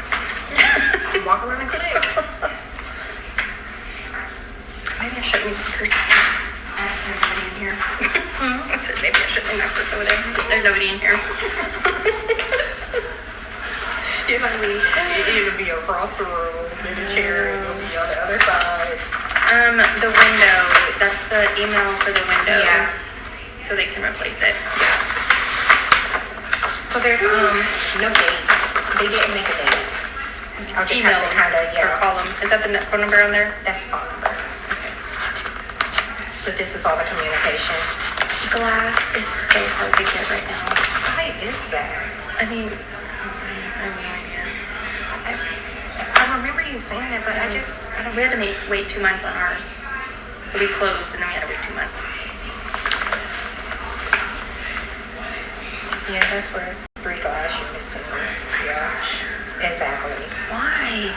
Walk around and click. maybe I shouldn't leave my purse. There's nobody in here. I said maybe I shouldn't leave my purse over there. There's nobody in here. You're like me. It'll be across the room, then a chair, and it'll be on the other side. The window, that's the email for the window. Yeah. So they can replace it. So there's no date. They didn't make a date. I'll just Email have to kind of, or call them. Is that the phone number on there? That's phone number. But this is all the communication. Glass is so hard to get right now. Why is that? I mean, I have no idea. I remember you saying that, but I don't. We had to wait 2 months on ours. So we closed and then we had to wait 2 months. Yeah, that's where 3 glass units in this. Yeah, exactly. Why?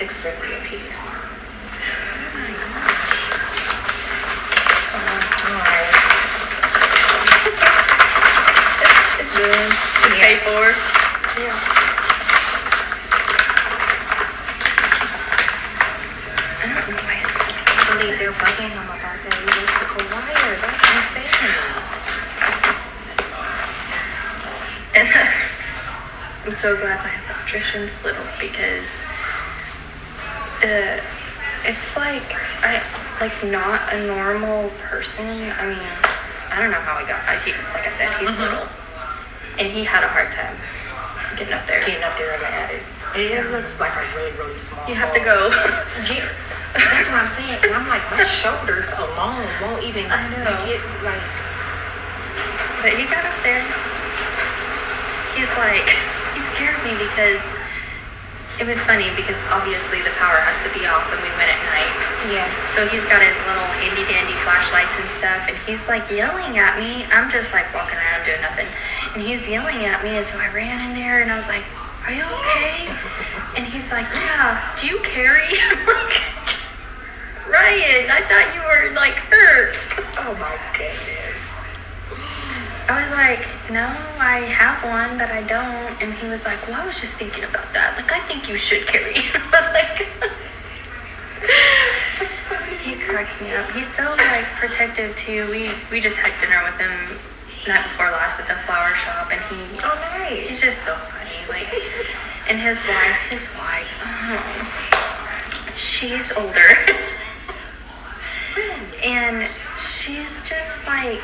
$6.50 a piece. Alright. It's good. It's paid for. Yeah. I don't know why it's I believe they're bugging him about that electrical wire. That's insane. And I'm so glad my electrician's little because it's like not a normal person. I mean, I don't know how he got. Like I said, he's little, and he had a hard time getting up there. Getting up there and at it. It looks like a really, really small You have to wall. go. Yeah, that's what I'm saying. And I'm like, my shoulders alone won't even I know. get like. But he got up there. He's like, he scared me because it was funny because obviously the power has to be off and we went at night. Yeah. So he's got his little handy dandy flashlights and stuff and he's like yelling at me. I'm just like walking around doing nothing. And he's yelling at me and so I ran in there and I was like, are you okay? And he's like, yeah, do you carry? I'm like, Ryan, I thought you were like hurt. Oh my goodness. I was like, no, I have one, but I don't. And he was like, well, I was just thinking about that. Like, I think you should carry. I was like, that's funny. He cracks me up. He's so, like, protective, too. We just had dinner with him night before last at the flower shop, and Oh, nice. he's just so funny. Like, and his wife, she's older. And she's just like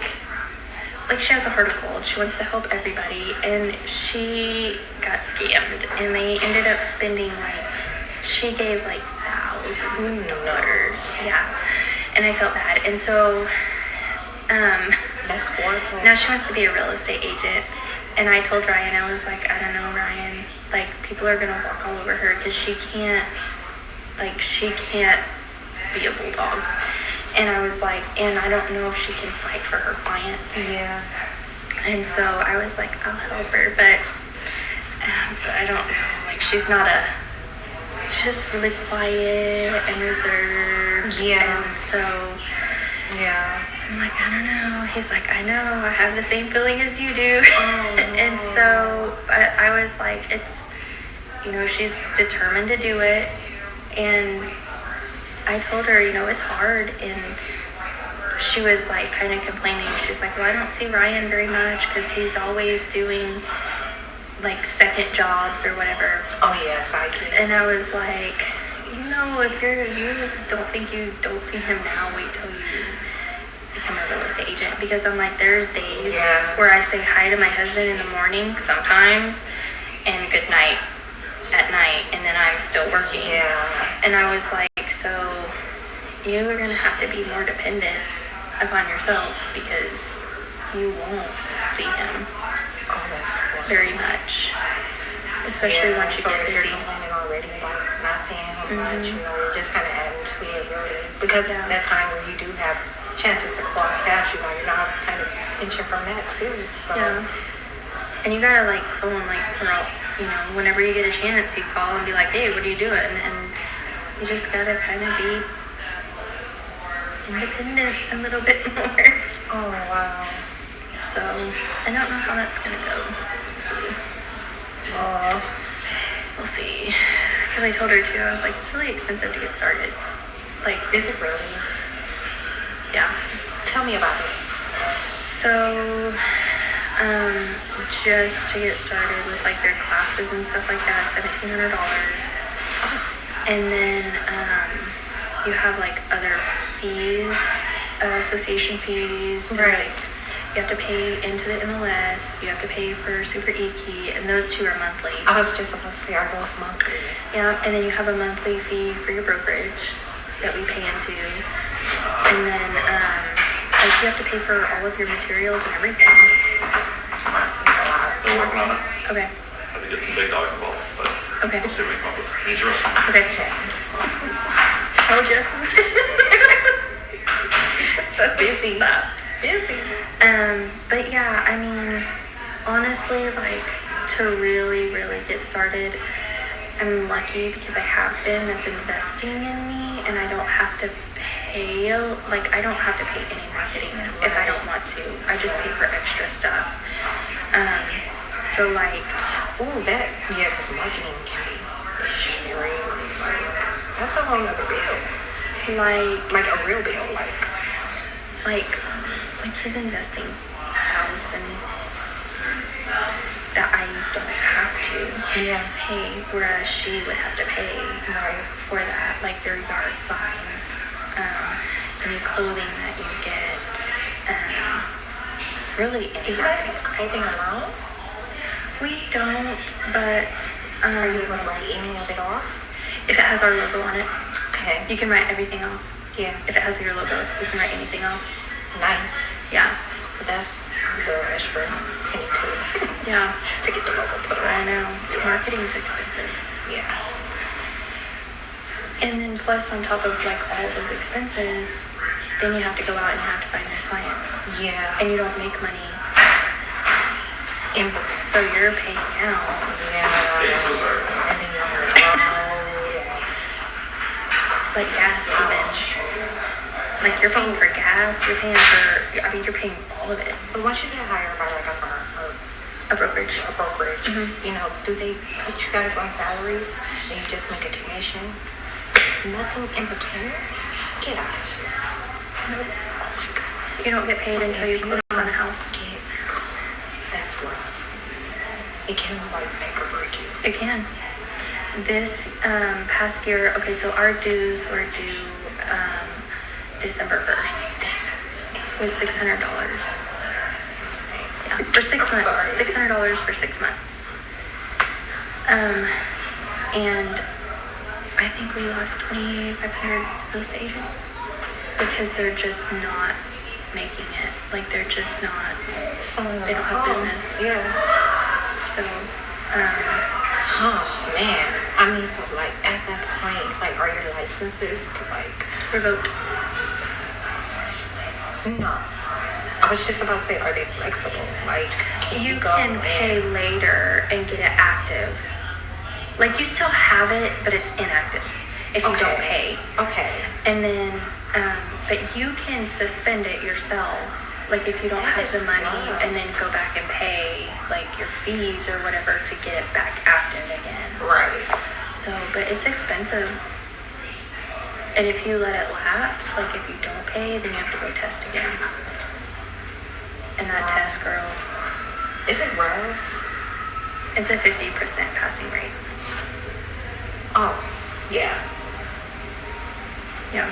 she has a heart of gold. She wants to help everybody, and she got scammed, and they ended up spending she gave thousands of dollars. Yeah, and I felt bad, and so That's horrible. now she wants to be a real estate agent, and I told Ryan, I was like, I don't know, Ryan, people are gonna walk all over her because she can't be a bulldog. And I was like, and I don't know if she can fight for her clients. Yeah. And so I was like, I'll help her, but I don't know. She's just really quiet and reserved. Yeah. And so Yeah. I'm like, I don't know. He's like, I know. I have the same feeling as you do. Oh, And so I was like, she's determined to do it. And I told her, it's hard, and she was kind of complaining. She's like, well, I don't see Ryan very much because he's always doing second jobs or whatever. Oh yeah, side gigs. And I was like, if you don't see him now, wait till you become a real estate agent. Because I'm like, there's days Yeah. where I say hi to my husband in the morning sometimes and good night at night, and then I'm still working. Yeah. And I was like, so you are going to have to be more dependent upon yourself because you won't see him Oh, that's horrible. very much, especially Yeah, once you so get if you're busy. complaining already, like not seeing him much, Mhm. you know, you're just kind of adding to it, really. Because Yeah. that time when you do have chances to cross paths, you know, you're not kind of pinching from that too. So Yeah. And you gotta like phone like girl, you know, whenever you get a chance, you call and be like, hey, what are you doing? And you just gotta kind of be independent a little bit more. oh wow. So I don't know how that's gonna go. We'll see. Oh, We'll see. Because I told her too, I was like, it's really expensive to get started. Like, is it really? yeah. Tell me about it. So, just to get started with like their classes and stuff like that, $1,700. And then you have like other fees, association fees. and, Right. like, you have to pay into the MLS. You have to pay for Super E-Key, and those two are monthly. I was just about to say, are those monthly? Yeah, and then you have a monthly fee for your brokerage that we pay into. And then like you have to pay for all of your materials and everything. Still working on it. Okay. Had to get some big dogs involved, but Okay. we'll see what we come up with. He's roasting. Okay. Told you. Just busy. Busy. But yeah, I mean, honestly, like to really, really get started, I'm lucky because I have been that's investing in me, and I don't have to pay. Like I don't have to pay any marketing if I don't want to. I just pay for extra stuff. So like, Ooh, that, yeah, because marketing can be extremely, that's a whole nother bill. Like a real bill, like he's investing thousands that I don't have to pay, whereas she would have to pay for that, like their yard signs, any clothing that you get, really Do you guys anything. use clothing alone? We don't, but Are you able to write any of it off? if it has our logo on it, Okay. you can write everything off. Yeah. If it has your logo, you can write anything off. Nice. Yeah, But that's a little extra penny too. yeah, To get the logo put I on. know. Marketing's expensive. Yeah. And then plus on top of like all those expenses, then you have to go out and you have to find your clients. Yeah. And you don't make money. Invoice. So you're paying out. Yeah. And then you're Like gas even. Like you're paying for gas, you're paying for, I mean you're paying all of it. But once you get hired by like a firm or A brokerage. a brokerage, Mhm. you know, do they put you guys on salaries and you just make a commission? Nothing in between? Get out of here. Nope. Oh my God. You don't get paid So until if you close on a house. That's rough. It can like make or break you. It can. This past year, okay, so our dues were due December 1st. Was $600. Yeah, for 6 months. Sorry. $600 for 6 months. And I think we lost 2,500 real estate agents because they're just not making it. Like they're just not. They don't have business. Yeah. So, Oh man. I mean, so like at that point, like are your licenses to like revoked. no. I was just about to say, are they flexible? Like You go can pay later and get it active. Like you still have it, but it's inactive if you don't pay. Okay. And then, but you can suspend it yourself. Like if you don't have the money, and then go back and pay like your fees or whatever to get it back active again. Right. So, but it's expensive. And if you let it lapse, like if you don't pay, then you have to go test again. And that test, girl, Is it rough? it's a 50% passing rate. Oh, yeah. Yeah.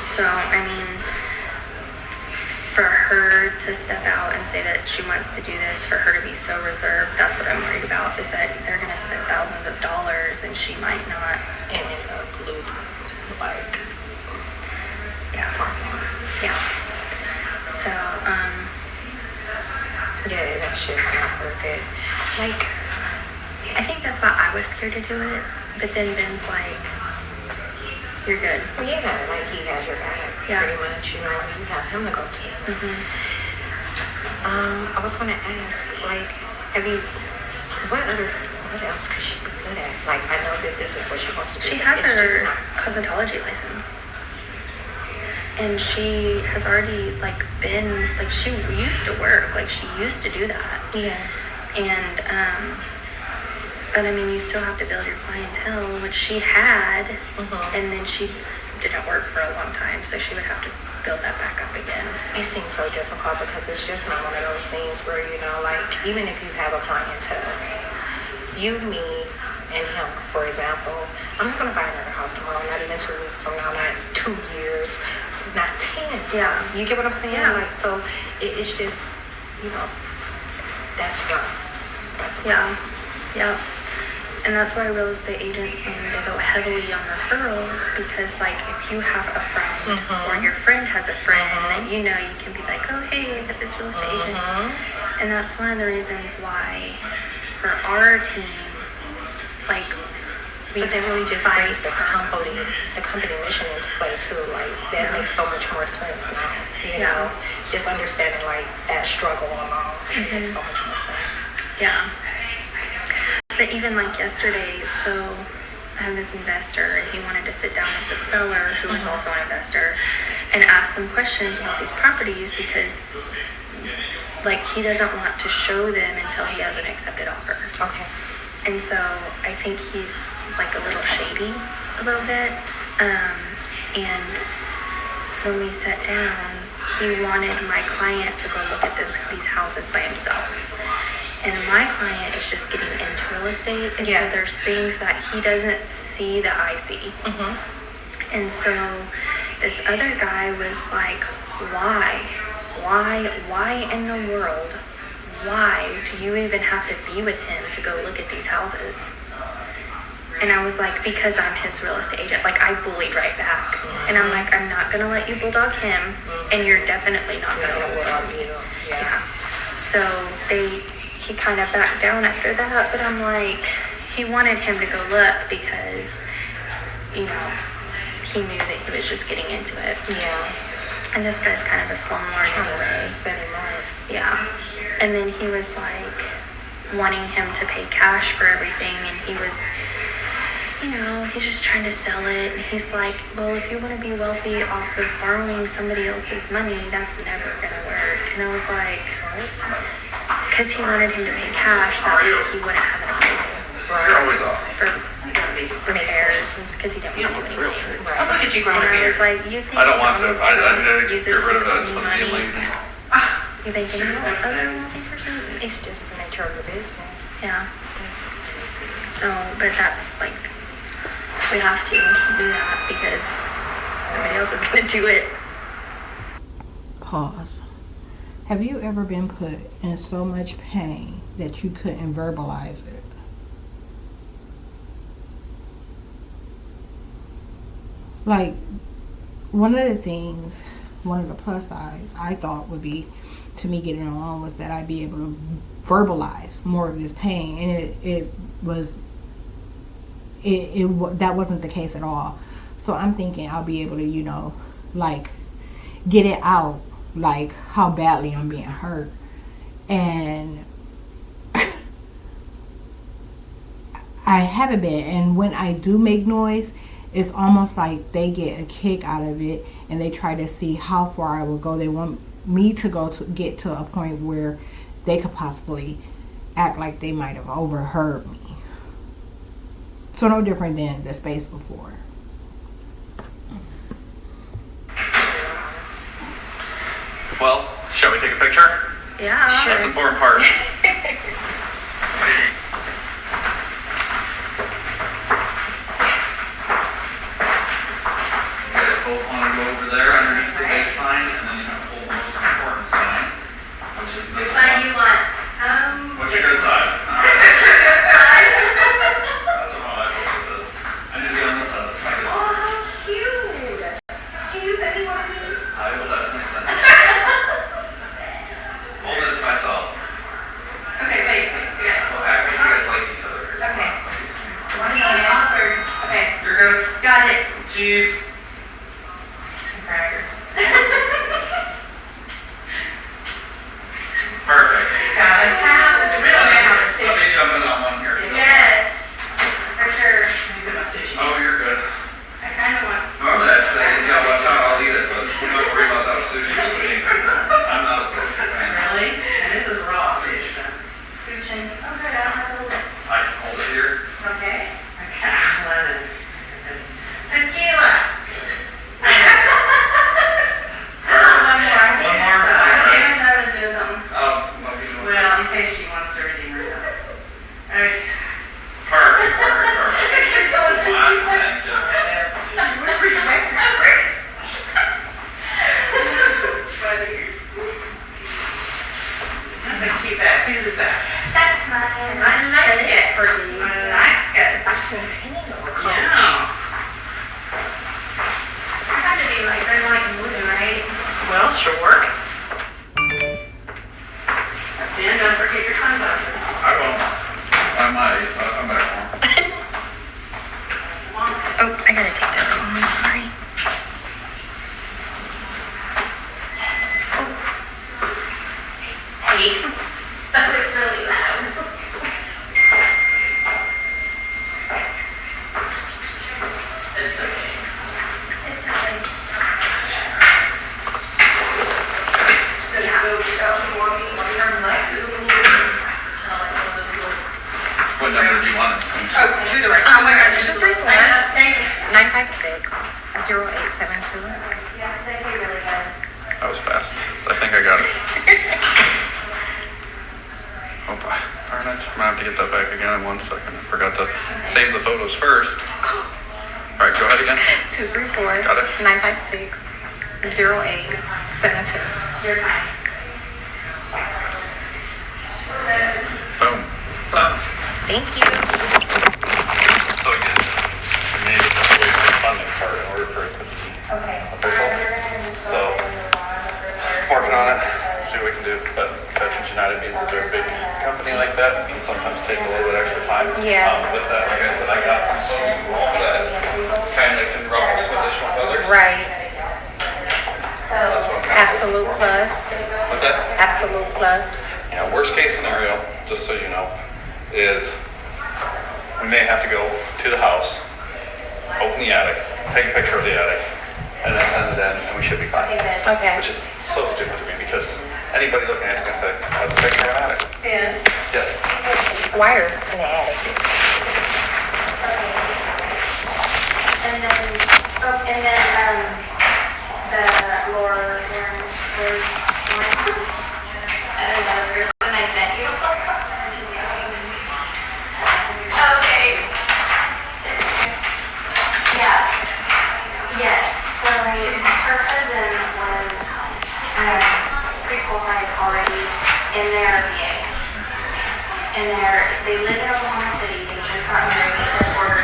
So, I mean, for her to step out and say that she wants to do this, for her to be so reserved, that's what I'm worried about, is that they're going to spend thousands of dollars and she might not. And end up losing, like, Yeah. Yeah. So, yeah, that's just not worth it. Like, I think that's why I was scared to do it. But then Ben's like, you're good. yeah, like he has your back, Yeah. pretty much, you know, you have him to go to. Mm-hmm. I was gonna ask, like, what else could she be good at? Like, I know that this is what she wants to do. She but has it's just her not- cosmetology license. And she has already, like, been, like, she used to work. Like, she used to do that. Yeah. And, but I mean, you still have to build your clientele, which she had, and then she didn't work for a long time, so she would have to build that back up again. It seems so difficult because it's just not one of those things where, you know, like, even if you have a clientele, you, me, and him, for example, I'm not going to buy another house tomorrow, not even 2 weeks from now, not 2 years, not 10. Yeah. You get what I'm saying? Yeah. Like, so it's just, you know, that's rough. Yeah, yeah. And that's why real estate agents lean so heavily on referrals, because like if you have a friend or your friend has a friend that you know, you can be like, oh hey, I got this real estate agent. And that's one of the reasons why for our team, like we But that really just fight brings the company mission into play too. Like that makes so much more sense now. You know, just understanding like that struggle alone makes so much more sense. Yeah. But even like yesterday, so I have this investor and he wanted to sit down with the seller who is also an investor and ask some questions about these properties because like he doesn't want to show them until he has an accepted offer. Okay. And so I think he's like a little shady a little bit. And when we sat down, he wanted my client to go look at these houses by himself. And my client is just getting into real estate. And so there's things that he doesn't see that I see. And so this other guy was like, why in the world, why do you even have to be with him to go look at these houses? And I was like, because I'm his real estate agent. Like, I bullied right back. And I'm like, I'm not going to let you bulldog him, and you're definitely not going to bulldog me. Yeah. So he kind of backed down after that, but I'm like, he wanted him to go look because, you know, he knew that he was just getting into it. Yeah. And this guy's kind of a slumlord anyway. Set him up. Yeah. And then he was like wanting him to pay cash for everything, and he was, you know, he's just trying to sell it. And he's like, well, if you want to be wealthy off of borrowing somebody else's money, that's never going to work. And I was like, because he wanted him to pay cash, that way he wouldn't have an appraisal. You're always awesome. For repairs, because he didn't want to do anything. Right. Look at you growing And a I was beard. like, you think I don't want to. Donald I Trump need to uses get rid of his that. own It's fun being money? lazy. You think any other wealthy person? It's just the nature of the business. Yeah. That's crazy. So, but that's like, we have to do that because nobody else is going to do it. Pause. Have you ever been put in so much pain that you couldn't verbalize it? Like, one of the plus sides I thought would be to me getting a loan was that I'd be able to verbalize more of this pain, and that wasn't the case at all. So I'm thinking I'll be able to, you know, like get it out, like how badly I'm being hurt. And I haven't been, and when I do make noise, it's almost like they get a kick out of it, and they try to see how far I will go. They want me to get to a point where they could possibly act like they might have overheard me. So no different than the space before. Well, shall we take a picture? Yeah. That's the important part. You guys both want to go over there underneath the baseline, and then you have to pull most of the corner. Got it. Cheese. Crackers. Perfect. Got it. It's really Let me jump in on one here. Yes, for sure. Oh, you're good. I kind of want. Normally I'd say, yeah, watch out, I'll eat it, but I'm not worried about that sushi to me. I'm not a sushi fan. Really? And this is raw fish. Scooching. Oh, good. I don't have to look. I can hold it here. Okay. Tequila. One more? Okay, I was doing something. Well, in case she wants to redeem herself. Okay. Perfect. That's a cute bag. Whose is that? That's mine. I like it. Pretty. I like it. Yeah. I have to be like red, white, and blue, right? Well, sure. That's it. Don't forget your sunglasses. I won't. I might. I'll come back more. Oh, I gotta take this call. I'm sorry. Hey, that was really loud. It's okay. It's okay. What number do you want it? Oh, to the right. Oh my gosh, 234 Thank you. 956 0872. Yeah, it's actually really good. That was fast. I think I got it. Oh, darn it. I'm gonna have to get that back again in 1 second. I forgot to save the photos first. All right, go ahead again. 234 Got it. 956 0872. You're fine. Boom. Done. Thank you. So again, we made it this way for the funding part in order for it to be Okay. official. So, working on it, see what we can do. But Veterans United means that they're a big company like that, and sometimes takes a little bit extra time. Yeah. With that, like I said, I got some folks involved that kind of can ruffle some additional feathers. Right. That's what I'm kind of. Absolute plus. What's that? Absolute plus. You know, worst case scenario, just so you know, is we may have to go to the house, open the attic, take a picture of the attic, and then send it in, and we should be fine. Okay. Which is so stupid to me because anybody looking at it is going to say, that's a picture of an attic. And Yes. Wires in the attic. And then, the Laura, I don't know, the person I sent you. Okay. Yeah. Yes. So her cousin was pre-qualified already in their VA. And they live in Oklahoma City. They just got